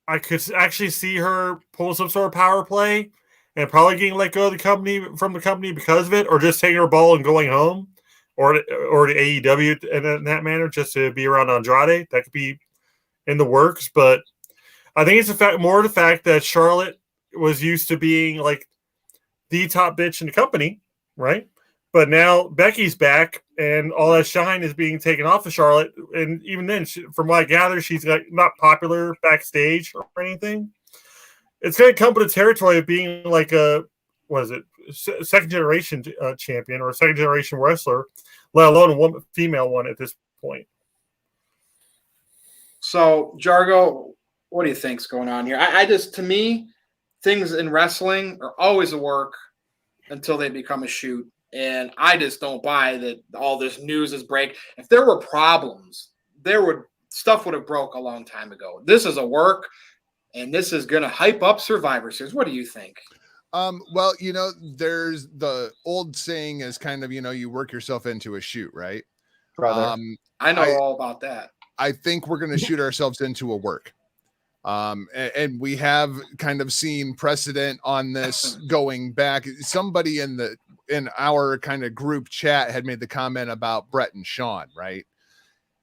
I could actually see her pull some sort of power play and probably getting let go of from the company because of it, or just taking her ball and going home, or to AEW in that manner, just to be around Andrade. That could be in the works, but I think it's more the fact that Charlotte was used to being like the top bitch in the company, right? But now Becky's back, and all that shine is being taken off of Charlotte. And even then, from what I gather, she's not popular backstage or anything. It's going to come with the territory of being like second generation champion or a second generation wrestler, let alone a female one at this point.
So, Jargo, what do you think's going on here? To me, things in wrestling are always a work until they become a shoot. And I just don't buy that all this news is break. If there were problems, stuff would have broke a long time ago. This is a work, and this is going to hype up Survivor Series. What do you think?
Well, there's the old saying is kind of, you work yourself into a shoot, right?
Brother.
I know all about that.
I think we're going to shoot ourselves into a work. And we have kind of seen precedent on this going back. Somebody in our kind of group chat had made the comment about Brett and Sean, right?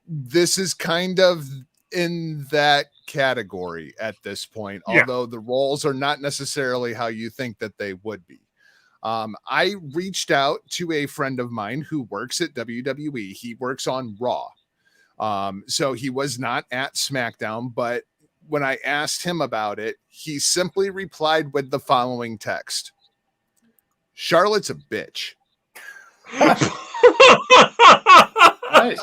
This is kind of in that category at this point, although the roles are not necessarily how you think that they would be. I reached out to a friend of mine who works at WWE. He works on Raw. So he was not at SmackDown, but when I asked him about it, he simply replied with the following text: Charlotte's a bitch.
Nice.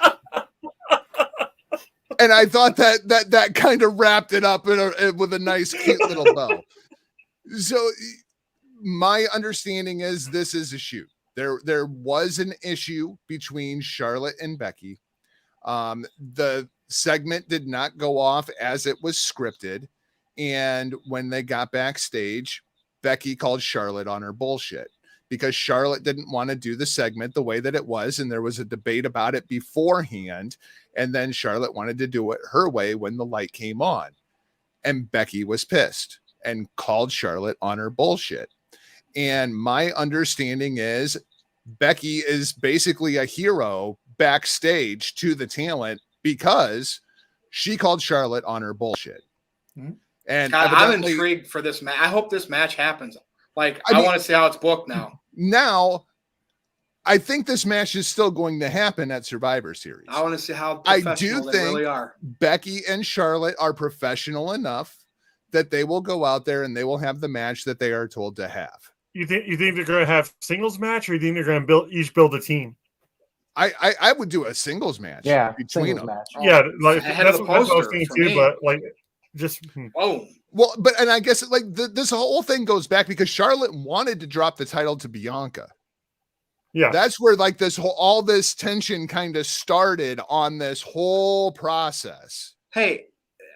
And I thought that kind of wrapped it up with a nice, cute little bow. So my understanding is this is a shoot. There was an issue between Charlotte and Becky. The segment did not go off as it was scripted. And when they got backstage, Becky called Charlotte on her bullshit because Charlotte didn't want to do the segment the way that it was. And there was a debate about it beforehand. And then Charlotte wanted to do it her way when the light came on. And Becky was pissed and called Charlotte on her bullshit. And my understanding is Becky is basically a hero backstage to the talent because she called Charlotte on her bullshit. Mm-hmm. And
I'm intrigued for this match. I hope this match happens. Like, I want to see how it's booked now.
Now, I think this match is still going to happen at Survivor Series.
I want to see how professional they really are.
Becky and Charlotte are professional enough that they will go out there and they will have the match that they are told to have.
You think they're going to have singles match, or you think they're going to build a team?
I would do a singles match.
Yeah,
between them.
Match.
Yeah, like
that's what I was thinking
too. But like, just
well, and I guess like this whole thing goes back because Charlotte wanted to drop the title to Bianca.
Yeah,
that's where like all this tension kind of started on this whole process.
Hey,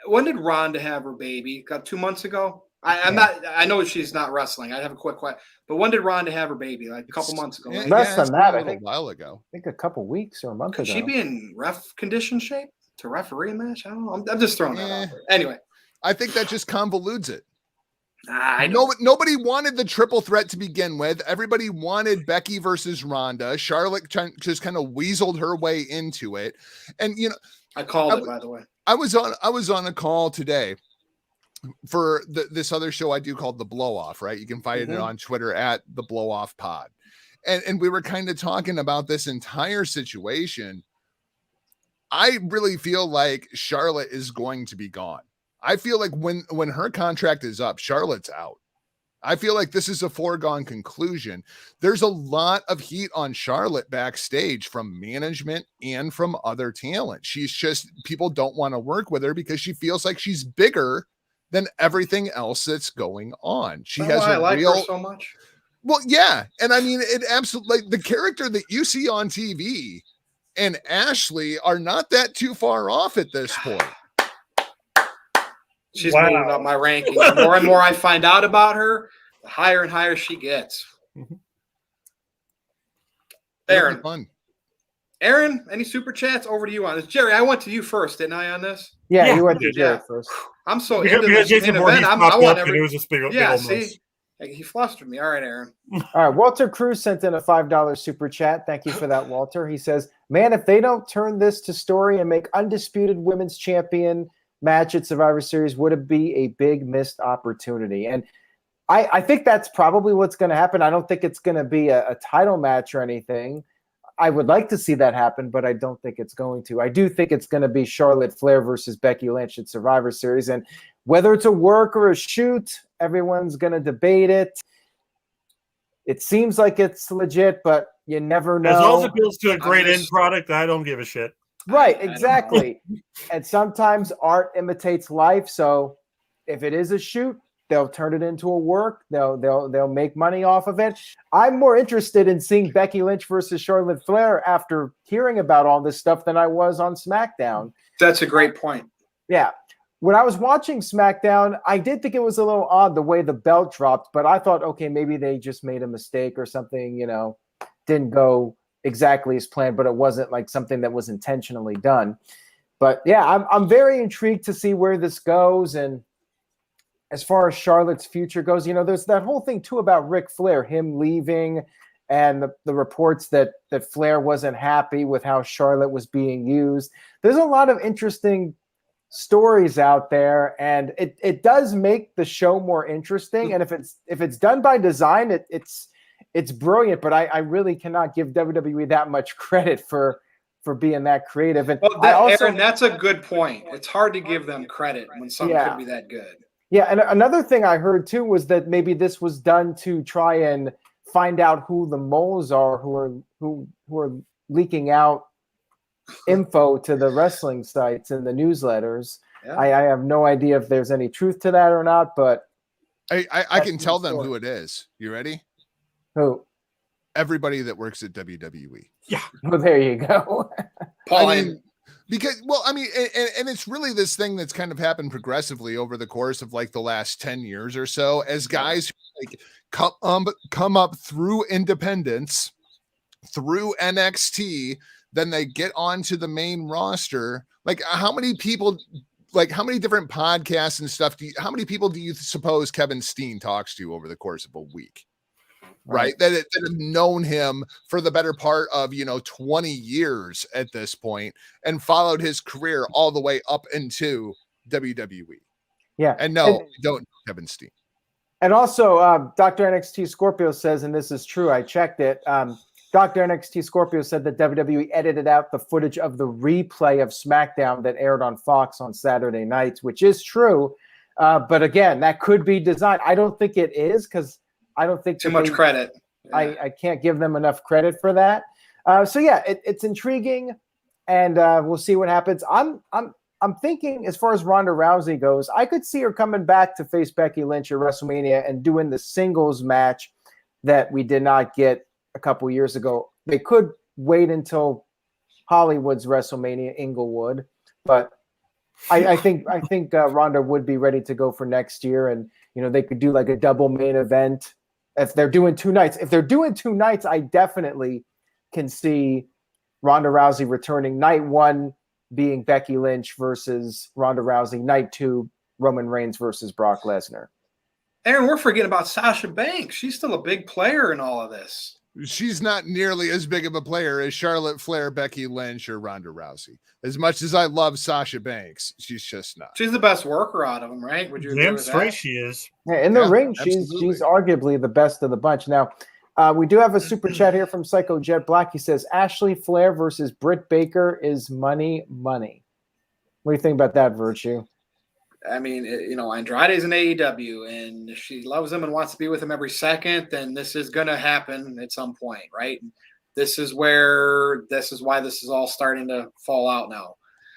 when did Ronda have her baby? 2 months ago. I know she's not wrestling. I have a quick question. But when did Ronda have her baby? Like a couple months ago. Right?
Less than that, I think.
A while ago.
I think a couple weeks or a month ago.
Could she be in condition shape to referee a match? I don't know. I'm just throwing that out there. Anyway.
I think that just convolutes it.
Nobody
wanted the triple threat to begin with. Everybody wanted Becky versus Ronda. Charlotte just kind of weaseled her way into it. And,
I called it, by the way.
I was on a call today for this other show I do called The Blow Off, right? You can find it on Twitter at The Blow Off Pod. And we were kind of talking about this entire situation. I really feel like Charlotte is going to be gone. I feel like when her contract is up, Charlotte's out. I feel like this is a foregone conclusion. There's a lot of heat on Charlotte backstage from management and from other talent. People don't want to work with her because she feels like she's bigger than everything else that's going on. She has
I like her so much.
Well, yeah. And I mean, it absolutely, like the character that you see on TV and Ashley are not that too far off at this point.
She's moving up my rankings. The more and more I find out about her, the higher and higher she gets. Aaron, any super chats? Over to you on this. Jerry, I went to you first, didn't I, on this?
Yeah, you went to Jerry first.
I'm so into this event. I want every... He flustered me. All right, Aaron.
All right, Walter Cruz sent in a $5 super chat. Thank you for that, Walter. He says, man, if they don't turn this to story and make undisputed women's champion match at Survivor Series, would it be a big missed opportunity? And I think that's probably what's going to happen. I don't think it's going to be a title match or anything. I would like to see that happen, but I don't think it's going to. I do think it's going to be Charlotte Flair versus Becky Lynch at Survivor Series. And whether it's a work or a shoot, everyone's going to debate it. It seems like it's legit, but you never know.
As long as it builds to a great end product, I don't give a shit.
Right,
I don't know.
exactly. And sometimes art imitates life. So if it is a shoot, they'll turn it into a work. They'll make money off of it. I'm more interested in seeing Becky Lynch versus Charlotte Flair after hearing about all this stuff than I was on SmackDown.
That's a great point.
Yeah. When I was watching SmackDown, I did think it was a little odd the way the belt dropped, but I thought, okay, maybe they just made a mistake or something, didn't go exactly as planned, but it wasn't like something that was intentionally done. But yeah, I'm very intrigued to see where this goes. And as far as Charlotte's future goes, there's that whole thing too about Ric Flair, him leaving, and the reports that Flair wasn't happy with how Charlotte was being used. There's a lot of interesting stories out there, and it does make the show more interesting. And if it's done by design, it's brilliant. But I really cannot give WWE that much credit for being that creative. And
Aaron, that's a good point. It's hard to give them credit when something could be that good.
Yeah, and another thing I heard too was that maybe this was done to try and find out who the moles are who are leaking out info to the wrestling sites and the newsletters. Yeah. I have no idea if there's any truth to that or not, but
I can tell them who it is. You ready?
Who?
Everybody that works at WWE.
Yeah.
Well, there you go.
Paul,
because and it's really this thing that's kind of happened progressively over the course of like the last 10 years or so, as guys like come up through independents, through NXT, then they get onto the main roster. Like how many people, like how many different podcasts and stuff how many people do you suppose Kevin Steen talks to over the course of a week? Right. That have known him for the better part of, 20 years at this point and followed his career all the way up into WWE.
Yeah.
And no, don't know Kevin Steen.
And also, Dr. NXT Scorpio says, and this is true, I checked it. Dr. NXT Scorpio said that WWE edited out the footage of the replay of SmackDown that aired on Fox on Saturday nights, which is true. But again, that could be designed. I don't think it is, because I don't think
too much credit.
I can't give them enough credit for that. So yeah, it's intriguing, and we'll see what happens. I'm thinking, as far as Ronda Rousey goes, I could see her coming back to face Becky Lynch at WrestleMania and doing the singles match that we did not get a couple years ago. They could wait until Hollywood's WrestleMania, Inglewood, but I think Ronda would be ready to go for next year, and they could do like a double main event if they're doing 2 nights. If they're doing 2 nights, I definitely can see Ronda Rousey returning. Night 1 being Becky Lynch versus Ronda Rousey. Night 2, Roman Reigns versus Brock Lesnar.
Aaron, we're forgetting about Sasha Banks. She's still a big player in all of this.
She's not nearly as big of a player as Charlotte Flair, Becky Lynch, or Ronda Rousey. As much as I love Sasha Banks, she's just not.
She's the best worker out of them, right? Would you agree with that?
She is.
Yeah, in the ring, she's arguably the best of the bunch. Now, we do have a super chat here from Psycho Jet Black. He says, Ashley Flair versus Britt Baker is money. What do you think about that, Virtue?
I mean, Andrade's in AEW, and if she loves him and wants to be with him every second, then this is going to happen at some point, right? This is why this is all starting to fall out now.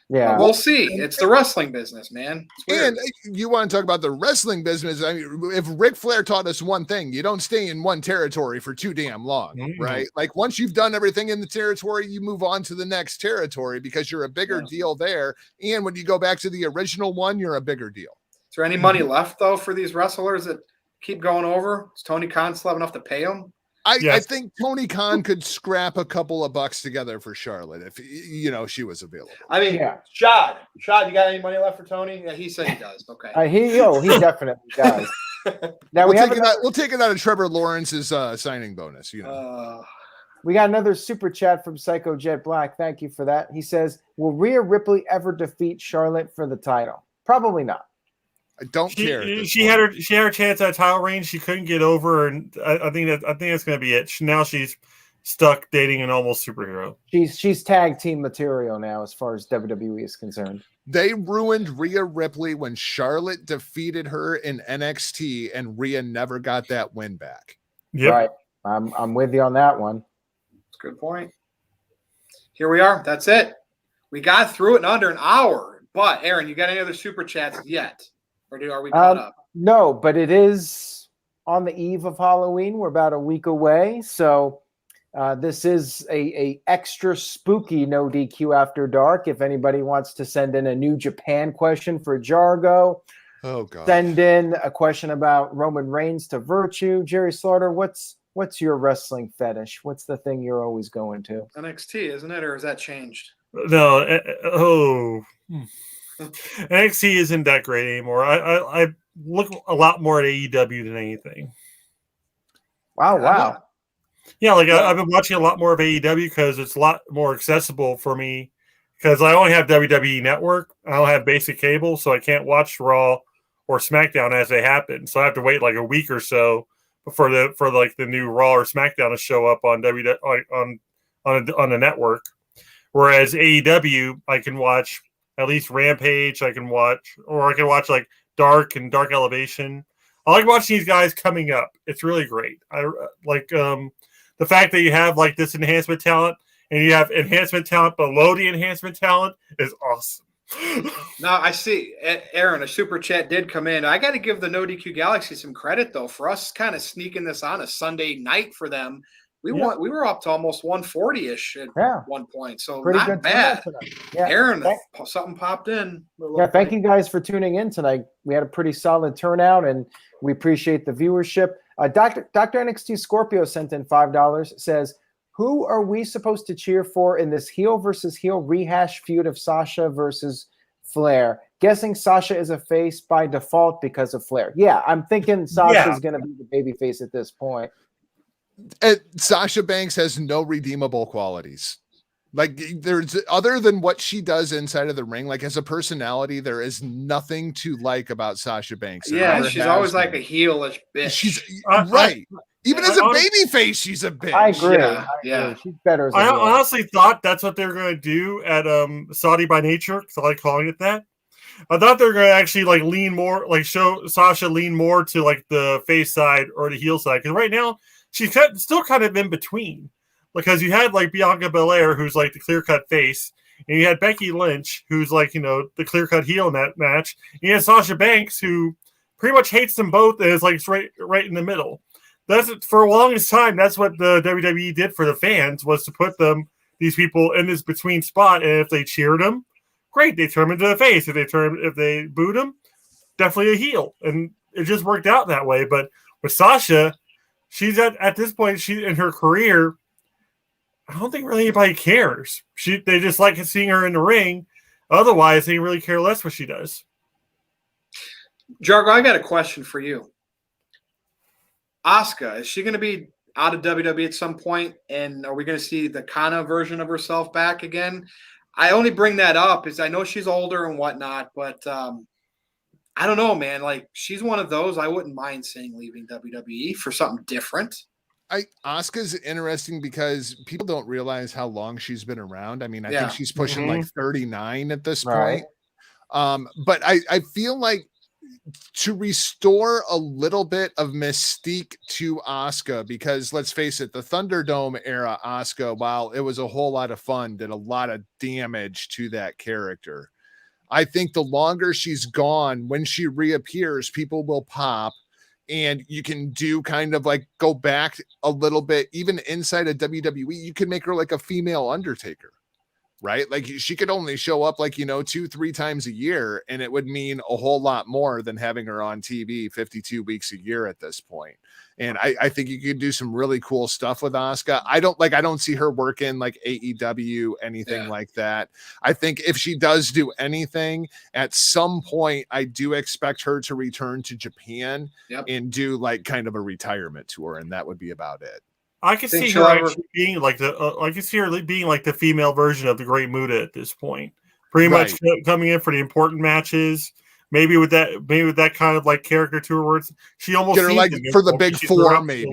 Yeah,
but we'll see. It's the wrestling business, man.
And you want to talk about the wrestling business? I mean, if Ric Flair taught us one thing, you don't stay in one territory for too damn long, right? Like once you've done everything in the territory, you move on to the next territory because you're a bigger deal there. And when you go back to the original one, you're a bigger deal.
Is there any money left though for these wrestlers that keep going over? Does Tony Khan still have enough to pay them?
I think Tony Khan could scrap a couple of bucks together for Charlotte if she was available.
I mean, Shad, you got any money left for Tony? Yeah, he said he does. Okay,
he definitely does. Now
we'll take it out of Trevor Lawrence's signing bonus.
We got another super chat from Psycho Jet Black. Thank you for that. He says, "Will Rhea Ripley ever defeat Charlotte for the title? Probably not.
I don't care.
She had her chance at title reign. She couldn't get over, and I think that's going to be it. Now she's stuck dating an almost superhero.
She's tag team material now, as far as WWE is concerned.
They ruined Rhea Ripley when Charlotte defeated her in NXT, and Rhea never got that win back.
Yep.
Right. I'm with you on that one.
That's a good point. Here we are. That's it. We got through it in under an hour. But Aaron, you got any other super chats yet, or are we caught up?
No, but it is on the eve of Halloween. We're about a week away, so this is a extra spooky No DQ After Dark. If anybody wants to send in a New Japan question for Jargo,
oh god,
send in a question about Roman Reigns to Virtue. Jerry Slaughter, what's your wrestling fetish? What's the thing you're always going to?
NXT, isn't it, or has that changed?
No, NXT isn't that great anymore. I look a lot more at AEW than anything.
Wow.
Yeah, I've been watching a lot more of AEW because it's a lot more accessible for me because I only have WWE Network. I don't have basic cable, so I can't watch Raw or SmackDown as they happen. So I have to wait like a week or so for the new Raw or SmackDown to show up on on the network. Whereas AEW, I can watch at least Rampage. I can watch like Dark and Dark Elevation. I like watching these guys coming up. It's really great. I like the fact that you have like this enhancement talent and you have enhancement talent below the enhancement talent is awesome.
Now I see, Aaron, a super chat did come in. I got to give the No DQ Galaxy some credit though for us kind of sneaking this on a Sunday night for them. We were up to almost 140-ish at one point, so pretty not bad.
Yeah.
Aaron, something popped in.
Yeah, thank you guys for tuning in tonight. We had a pretty solid turnout, and we appreciate the viewership. Dr. NXT Scorpio sent in $5. Says, "Who are we supposed to cheer for in this heel versus heel rehash feud of Sasha versus Flair? Guessing Sasha is a face by default because of Flair." Yeah, I'm thinking Sasha's going to be the babyface at this point.
Sasha Banks has no redeemable qualities. Like, there's, other than what she does inside of the ring, like as a personality, there is nothing to like about Sasha Banks.
She's always like a heelish bitch.
She's right. Even as a baby face, she's a bitch.
I agree. Yeah. She's better.
I honestly thought that's what they're going to do at Saudi by Nature, because I like calling it that. I thought they're going to actually like lean more, like show Sasha lean more to like the face side or the heel side. Because right now, she's still kind of in between. Because you had like Bianca Belair, who's like the clear-cut face, and you had Becky Lynch, who's like, the clear-cut heel in that match. And you had Sasha Banks, who pretty much hates them both and is like right in the middle. That's for the longest time. That's what the WWE did for the fans, was to put these people in this between spot. And if they cheered them, great, they turn them into the face. If they booed them, definitely a heel. And it just worked out that way. But with Sasha, she's at this point, she in her career, I don't think really anybody cares. They just like seeing her in the ring. Otherwise, they really care less what she does.
Jargo, I got a question for you. Asuka, is she going to be out of WWE at some point? And are we going to see the Kana version of herself back again? I only bring that up because I know she's older and whatnot, but I don't know, man. Like, she's one of those I wouldn't mind seeing leaving WWE for something different.
Asuka's interesting because people don't realize how long she's been around. I mean, I think she's pushing like 39 at this point. But I feel like to restore a little bit of mystique to Asuka, because let's face it, the Thunderdome era Asuka, while it was a whole lot of fun, did a lot of damage to that character. I think the longer she's gone, when she reappears, people will pop. And you can do kind of like go back a little bit, even inside of WWE, you can make her like a female Undertaker, right? Like she could only show up like, 2-3 times a year, and it would mean a whole lot more than having her on TV 52 weeks a year at this point. And I think you could do some really cool stuff with Asuka. I don't see her working like AEW, anything like that. I think if she does do anything at some point, I do expect her to return to Japan and do like kind of a retirement tour. And that would be about it.
I could see her actually being like the female version of the Great Muta at this point. Pretty much coming in for the important matches. Maybe with that kind of like character to her, where she almost
get her like for the big four, maybe.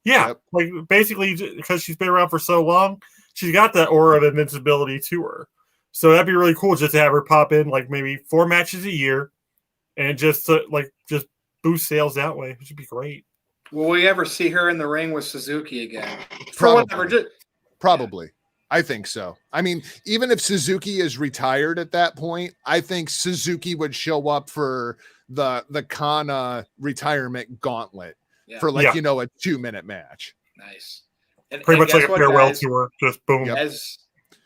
Yeah, like basically because she's been around for so long, she's got that aura of invincibility to her. So that'd be really cool just to have her pop in like maybe 4 matches a year, and just boost sales that way, which would be great. Will
we ever see her in the ring with Suzuki again?
Probably. I think so. I mean, even if Suzuki is retired at that point, I think Suzuki would show up for the Kana retirement gauntlet for a 2-minute match.
Nice.
Pretty much like a farewell
guys,
tour. Just boom.
Yep.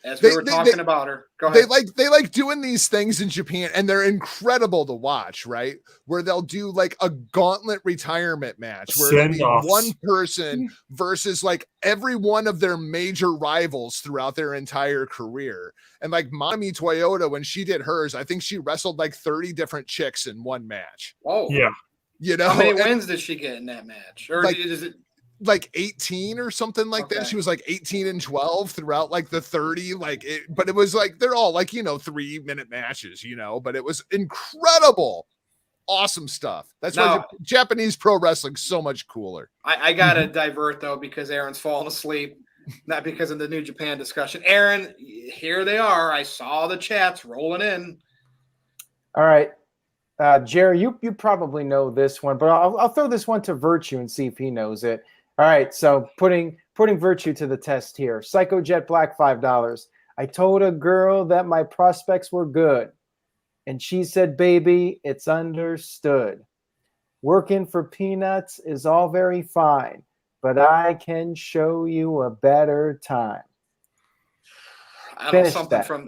As we were talking about her, go ahead.
They like doing these things in Japan, and they're incredible to watch, right? Where they'll do like a gauntlet retirement match where it'll be one person versus like every one of their major rivals throughout their entire career. And like Manami Toyota, when she did hers, I think she wrestled like 30 different chicks in one match.
Oh,
yeah.
You know,
how many wins did she get in that match? Or is it
like 18 or something like that? She was like 18 and 12 throughout like the 30, but it was like they're all like 3-minute matches, but it was incredible, awesome stuff. That's why Japanese pro wrestling's so much cooler.
I gotta divert though because Aaron's falling asleep, not because of the New Japan discussion. Aaron, here they are. I saw the chats rolling in.
All right. Jerry, you probably know this one, but I'll throw this one to Virtue and see if he knows it. All right, so putting Virtue to the test here. Psycho Jet Black, $5. I told a girl that my prospects were good, and she said, baby, it's understood. Working for peanuts is all very fine, but I can show you a better time.
I don't know,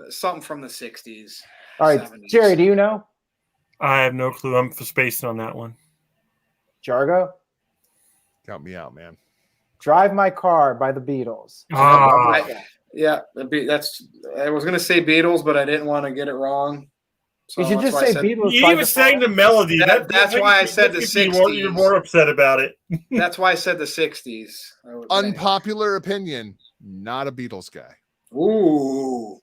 something from the 60s.
All right,
70s.
Jerry, do you know?
I have no clue. I'm spacing on that one.
Jargo?
Count me out, man.
Drive My Car by the Beatles.
I was going to say Beatles, but I didn't want to get it wrong. So
you should just say Beatles.
You even sang the melody.
That's why I said the 60s.
You're more upset about it.
That's why I said the 60s.
Unpopular opinion, not a Beatles guy.
Ooh.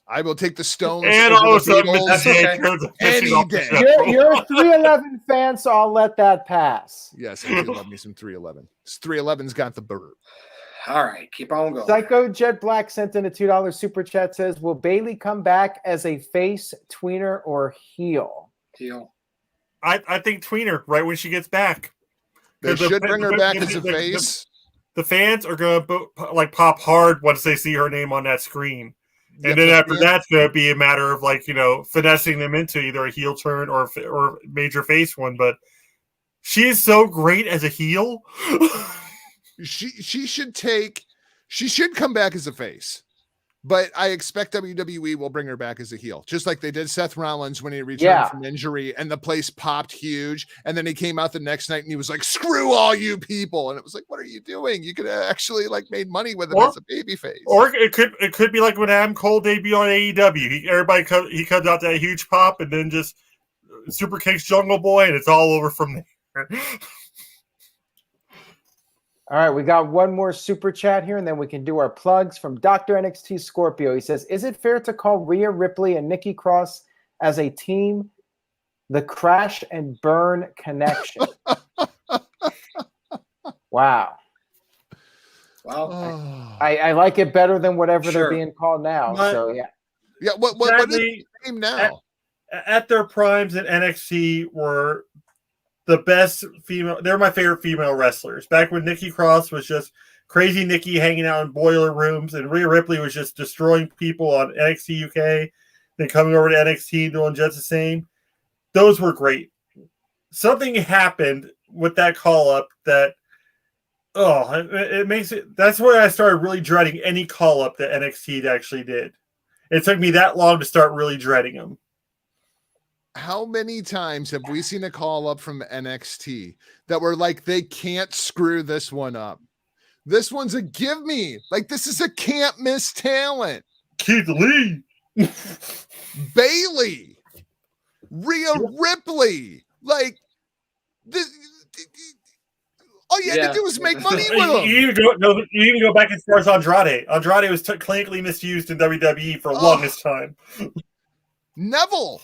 I will take the Stones
and
over
also
the Beatles any day.
You're a 311 fan, so I'll let that pass.
Yes, I do love me some 311. 311's got the burp.
All right, keep on going.
Psycho Jet Black sent in a $2 super chat, says, will Bayley come back as a face, tweener, or heel?
Heel.
I think tweener right when she gets back.
They should bring her back as a face.
The fans are going to pop hard once they see her name on that screen. And then after that's going to be a matter of finessing them into either a heel turn or major face one. But she is so great as a heel.
she should come back as a face, but I expect WWE will bring her back as a heel, just like they did Seth Rollins when he returned from injury and the place popped huge. And then he came out the next night and he was like, screw all you people. And it was like, what are you doing? You could have actually made money with him as a baby face.
Or it could be like when Adam Cole debuted on AEW. He comes out that huge pop and then just super kicks Jungle Boy and it's all over from there.
All right, we got one more super chat here, and then we can do our plugs from Dr. NXT Scorpio. He says, is it fair to call Rhea Ripley and Nikki Cross as a team the Crash and Burn Connection? Wow.
Well,
I like it better than whatever they're being called now. So, yeah.
Yeah, what is the name now?
At their primes in NXT were the best female. They're my favorite female wrestlers. Back when Nikki Cross was just crazy Nikki hanging out in boiler rooms, and Rhea Ripley was just destroying people on NXT UK, then coming over to NXT doing just the same. Those were great. Something happened with that call up that it makes it. That's where I started really dreading any call up that NXT actually did. It took me that long to start really dreading them.
How many times have we seen a call up from NXT that were like, they can't screw this one up? This one's a give me. This is a can't miss talent.
Keith Lee.
Bayley. Rhea Ripley. This. All you had to do was make money with them.
You even go back as far as Andrade. Andrade was clinically misused in WWE for the longest time.
Neville.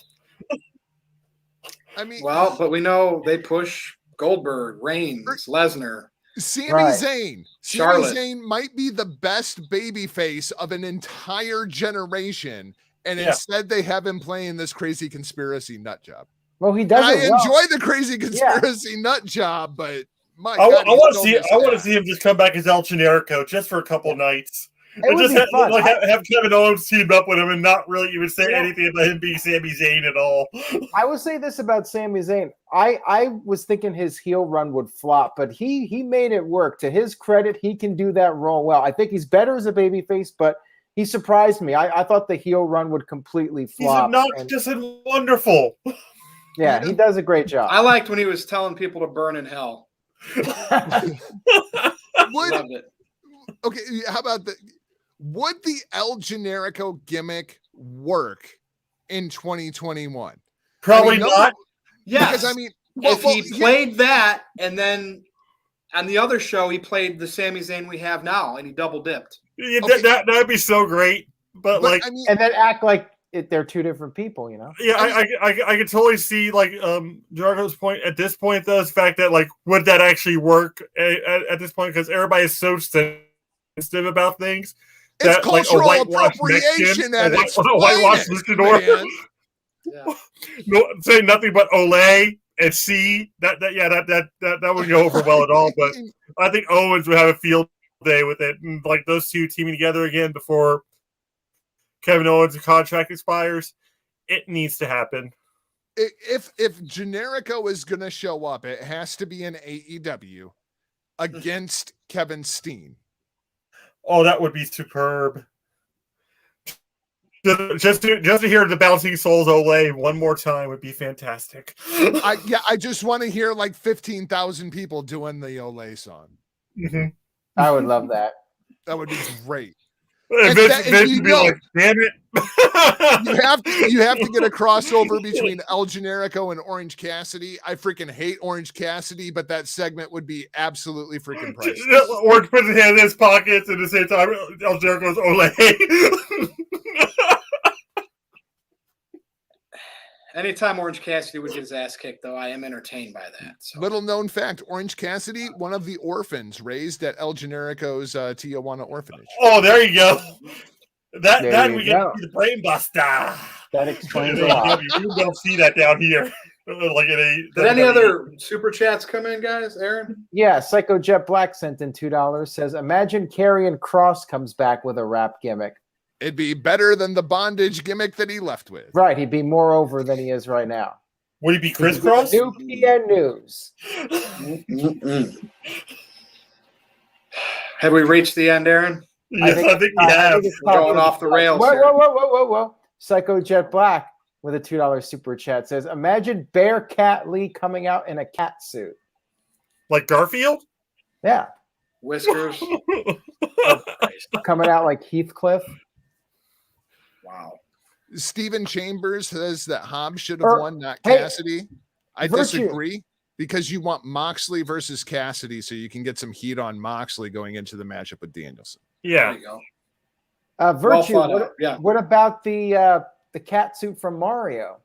I mean,
but we know they push Goldberg, Reigns, Lesnar,
Sami Zayn.
Charlotte.
Sami Zayn might be the best babyface of an entire generation, and instead they have him playing this crazy conspiracy nut job.
Well, he does.
I enjoy the crazy conspiracy nut job, but I
want to see him just come back as El Generico just for a couple nights.
It would be fun.
Have Kevin Owens teamed up with him and not really even say anything about him being Sami Zayn at all.
I will say this about Sami Zayn. I was thinking his heel run would flop, but he made it work. To his credit, he can do that role well. I think he's better as a babyface, but he surprised me. I thought the heel run would completely flop.
He's obnoxious and wonderful.
Yeah, he does a great job.
I liked when he was telling people to burn in hell. Loved it.
Okay, how about would the El Generico gimmick work in 2021?
Probably not.
Yes.
Because
if he played that and then on the other show he played the Sami Zayn we have now and he double dipped.
Yeah, that'd be so great. But like,
and then act like they're two different people, you know?
Yeah, I could totally see like Jargo's point at this point, though, is the fact that like would that actually work at this point, because everybody is so sensitive about things.
It's
that,
cultural
like,
appropriation at its
whitewashed luchador.
Yeah.
No, say nothing but Ole and C. That wouldn't go over well at all. But I think Owens would have a field day with it, and like those two teaming together again before Kevin Owens' contract expires. It needs to happen.
If Generico is going to show up, it has to be in AEW against Kevin Steen.
Oh, that would be superb. Just to hear the Bouncing Souls Ole one more time would be fantastic.
I just want to hear like 15,000 people doing the Ole song.
Mm-hmm.
I would love that.
That would be great.
Vince would be like, damn it.
you have to get a crossover between El Generico and Orange Cassidy. I freaking hate Orange Cassidy, but that segment would be absolutely freaking priceless.
Orange puts his hand in his pockets and at the same time El Generico's Ole.
Anytime Orange Cassidy would get his ass kicked, though, I am entertained by that. So.
Little known fact, Orange Cassidy, one of the orphans raised at El Generico's Tijuana orphanage.
Oh, there you go. That we get
go.
the brain buster.
That explains a lot.
You don't see that down here.
Did any other super chats come in, guys? Aaron?
Yeah, Psycho Jet Black sent in $2. Says, imagine Karrion Kross comes back with a rap gimmick.
It'd be better than the bondage gimmick that he left with.
Right, he'd be more over than he is right now.
Would he be crisscross?
New PN News.
Have we reached the end, Aaron?
Yes, I think we have.
We're going off the rails.
Whoa. Psycho Jet Black with a $2 super chat says, imagine Bear Cat Lee coming out in a cat suit.
Like Garfield?
Yeah.
Whiskers.
Coming out like Heathcliff.
Wow.
Stephen Chambers says that Hobbs should have won, not Cassidy. I disagree, because you want Moxley versus Cassidy so you can get some heat on Moxley going into the matchup with Danielson.
Yeah.
There you go.
Virtue,
well
what about the cat suit from Mario?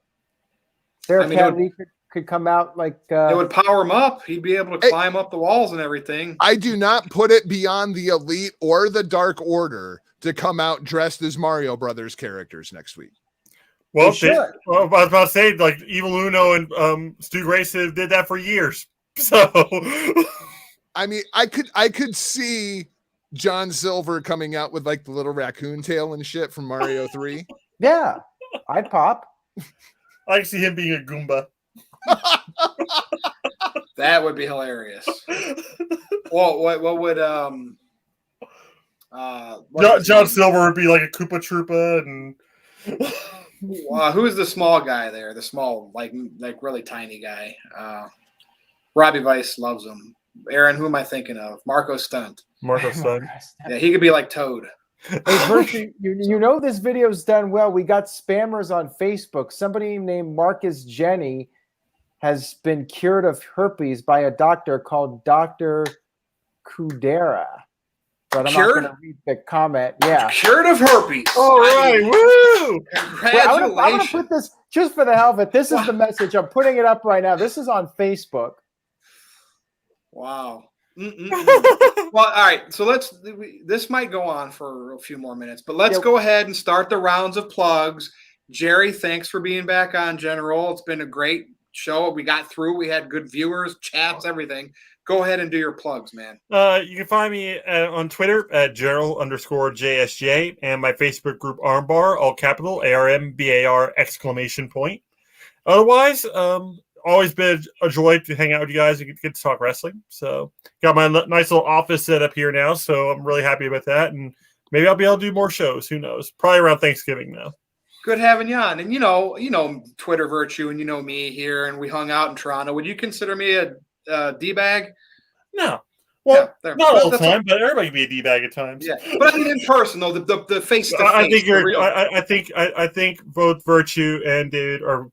Cat Lee could come out like...
it would power him up. He'd be able to climb up the walls and everything.
I do not put it beyond the Elite or the Dark Order to come out dressed as Mario Brothers characters next week.
Well, I was about to say, like, Evil Uno and Stu Grayson did that for years. So,
I mean, I could see John Silver coming out with like the little raccoon tail and shit from Mario 3.
Yeah, I'd pop.
I can see him being a Goomba.
That would be hilarious. Well, what would
John Silver would be like a Koopa Troopa, and
who's the small guy there? The small, like really tiny guy. Robbie Vice loves him. Aaron, who am I thinking of? Marco Stunt.
Marco Stunt.
Yeah, he could be like Toad.
Hey, Virtue, you know this video's done well. We got spammers on Facebook. Somebody named Marcus Jenny has been cured of herpes by a doctor called Dr. Kudera. But I'm not going to read the comment. Yeah.
Cured of herpes.
All right. Woo!
Congratulations.
I'm going to put this, just for the hell of it, this is the message. I'm putting it up right now. This is on Facebook.
Wow. Well, all right. So this might go on for a few more minutes, but let's go ahead and start the rounds of plugs. Jerry, thanks for being back on, General. It's been a great show. We got through. We had good viewers, chats, everything. Go ahead and do your plugs, man.
You can find me on Twitter at Gerald_JSJ and my Facebook group Armbar, all capital, ARMBAR exclamation point. Otherwise, always been a joy to hang out with you guys and get to talk wrestling. So got my nice little office set up here now, so I'm really happy about that. And maybe I'll be able to do more shows. Who knows? Probably around Thanksgiving now.
Good having you on. And you know Twitter Virtue, and you know me here, and we hung out in Toronto. Would you consider me a D-bag?
No. Well,
yeah,
not all the time, but everybody can be a D-bag at times.
Yeah, but I mean in person though, the face-to-face.
I think both Virtue and David are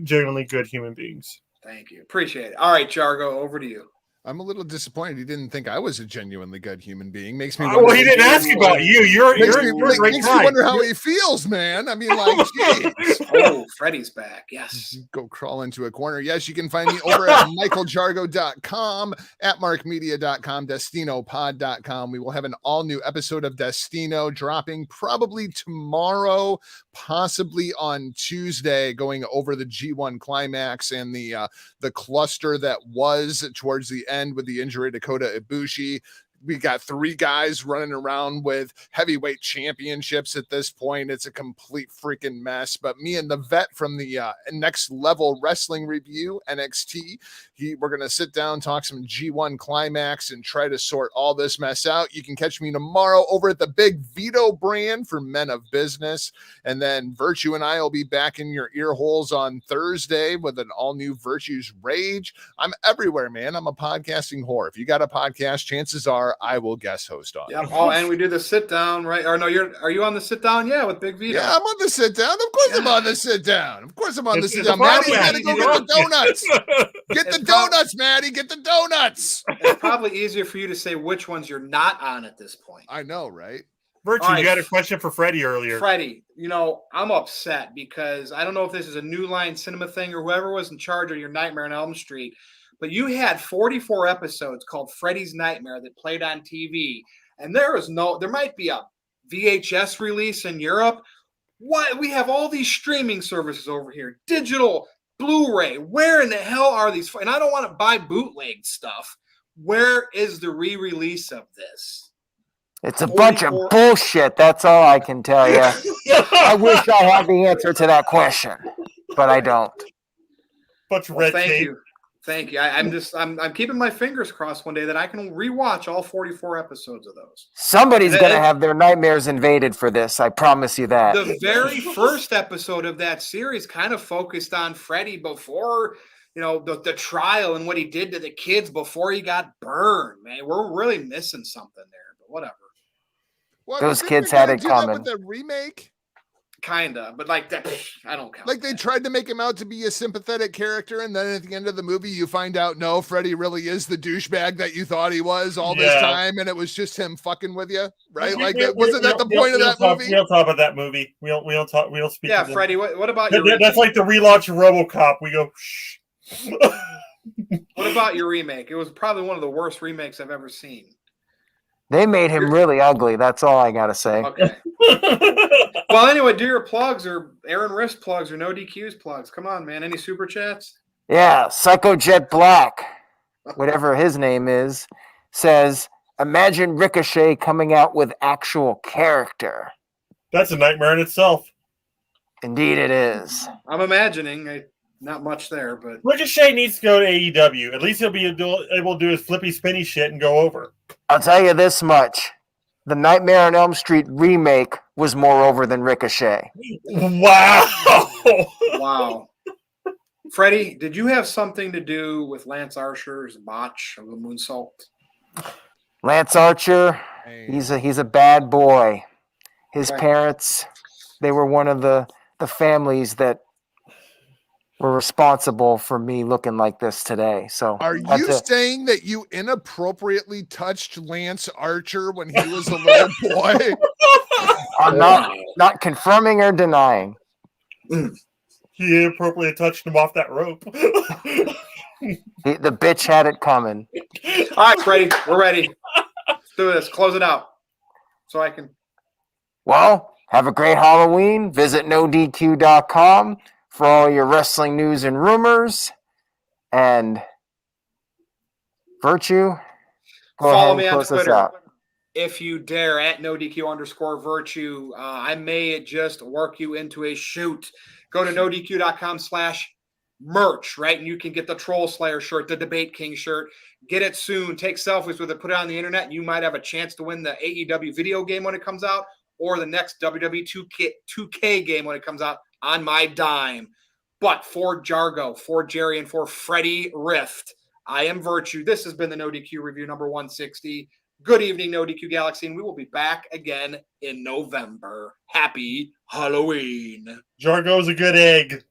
genuinely good human beings.
Thank you. Appreciate it. All right, Jargo, over to you.
I'm a little disappointed he didn't think I was a genuinely good human being. Makes me
well, he didn't ask about you. Makes me
wonder how he feels, man. I mean, like, geez.
Oh, Freddie's back. Yes.
Go crawl into a corner. Yes, you can find me over at michaeljargo.com, at markmedia.com, destinopod.com. We will have an all-new episode of Destino dropping probably tomorrow, possibly on Tuesday, going over the G1 climax and the cluster that was towards the end with the injury to Kota Ibushi. We got 3 guys running around with heavyweight championships at this point. It's a complete freaking mess. But me and the vet from the Next Level Wrestling Review, NXT, we're going to sit down, talk some G1 climax, and try to sort all this mess out. You can catch me tomorrow over at the Big Vito brand for Men of Business. And then Virtue and I will be back in your ear holes on Thursday with an all-new Virtue's Rage. I'm everywhere, man. I'm a podcasting whore. If you got a podcast, chances are I will guest host on.
Yeah. Oh, and we do the sit down, right? Or no, are you on the sit down? Yeah, with Big Vito.
Yeah, I'm on the sit down. Of course, I'm on the sit down. Of course, I'm on the sit down. Maddie, you gotta go get the donuts. Get the donuts, Maddie. Get the donuts.
It's probably easier for you to say which ones you're not on at this point.
I know, right?
Virtue, you had a question for Freddie earlier.
Freddie, I'm upset because I don't know if this is a New Line Cinema thing or whoever was in charge of your Nightmare on Elm Street. But you had 44 episodes called Freddy's Nightmare that played on TV, and there might be a VHS release in Europe. Why we have all these streaming services over here, digital, Blu-ray. Where in the hell are these? And I don't want to buy bootleg stuff. Where is the re-release of this?
It's a bunch of bullshit. That's all I can tell you. I wish I had the answer to that question, but I don't.
Bunch of red tape.
Thank you. I'm keeping my fingers crossed one day that I can rewatch all 44 episodes of those.
Somebody's going to have their nightmares invaded for this. I promise you that.
The very first episode of that series kind of focused on Freddy before, the trial and what he did to the kids before he got burned, man. We're really missing something there, but whatever.
Well,
those kids had it coming.
With the remake?
Kinda, but like that, I don't count.
Like they tried to make him out to be a sympathetic character, and then at the end of the movie, you find out no, Freddy really is the douchebag that you thought he was all this time, and it was just him fucking with you, right? Wasn't that the point of that movie?
We don't talk about that movie. We don't talk. We don't speak.
Yeah, Freddy. What about
your? That's like the relaunch of RoboCop. We go. Shh.
What about your remake? It was probably one of the worst remakes I've ever seen.
They made him really ugly. That's all I got to say.
Okay. Well, anyway, do your plugs or Aaron Wrist plugs or NoDQ's plugs. Come on, man. Any super chats?
Yeah. Psycho Jet Black, whatever his name is, says, imagine Ricochet coming out with actual character.
That's a nightmare in itself.
Indeed it is.
I'm imagining. Not much there, but
Ricochet needs to go to AEW. At least he'll be able to do his flippy spinny shit and go over.
I'll tell you this much. The Nightmare on Elm Street remake was more over than Ricochet.
Wow.
Wow. Freddie, did you have something to do with Lance Archer's botch of the moonsault?
Lance Archer, he's a bad boy. His parents, they were one of the families that were responsible for me looking like this today. So
are you saying that you inappropriately touched Lance Archer when he was a little boy?
I'm not confirming or denying.
He inappropriately touched him off that rope.
The bitch had it coming.
All right, Freddie, we're ready. Let's do this. Close it out so I can.
Well, have a great Halloween. Visit NoDQ.com for all your wrestling news and rumors. And Virtue, go
Follow
ahead
me
and
on
close us
Twitter
out.
if you dare at NoDQ_virtue. I may just work you into a shoot. Go to NoDQ.com/merch, right? And you can get the Troll Slayer shirt, the Debate King shirt. Get it soon. Take selfies with it, put it on the internet, and you might have a chance to win the AEW video game when it comes out or the next WWE 2K game when it comes out on my dime. But for Jargo, for Jerry, and for Freddie Rift, I am Virtue. This has been the NoDQ review number 160. Good evening, NoDQ Galaxy, and we will be back again in November. Happy Halloween.
Jargo's a good egg.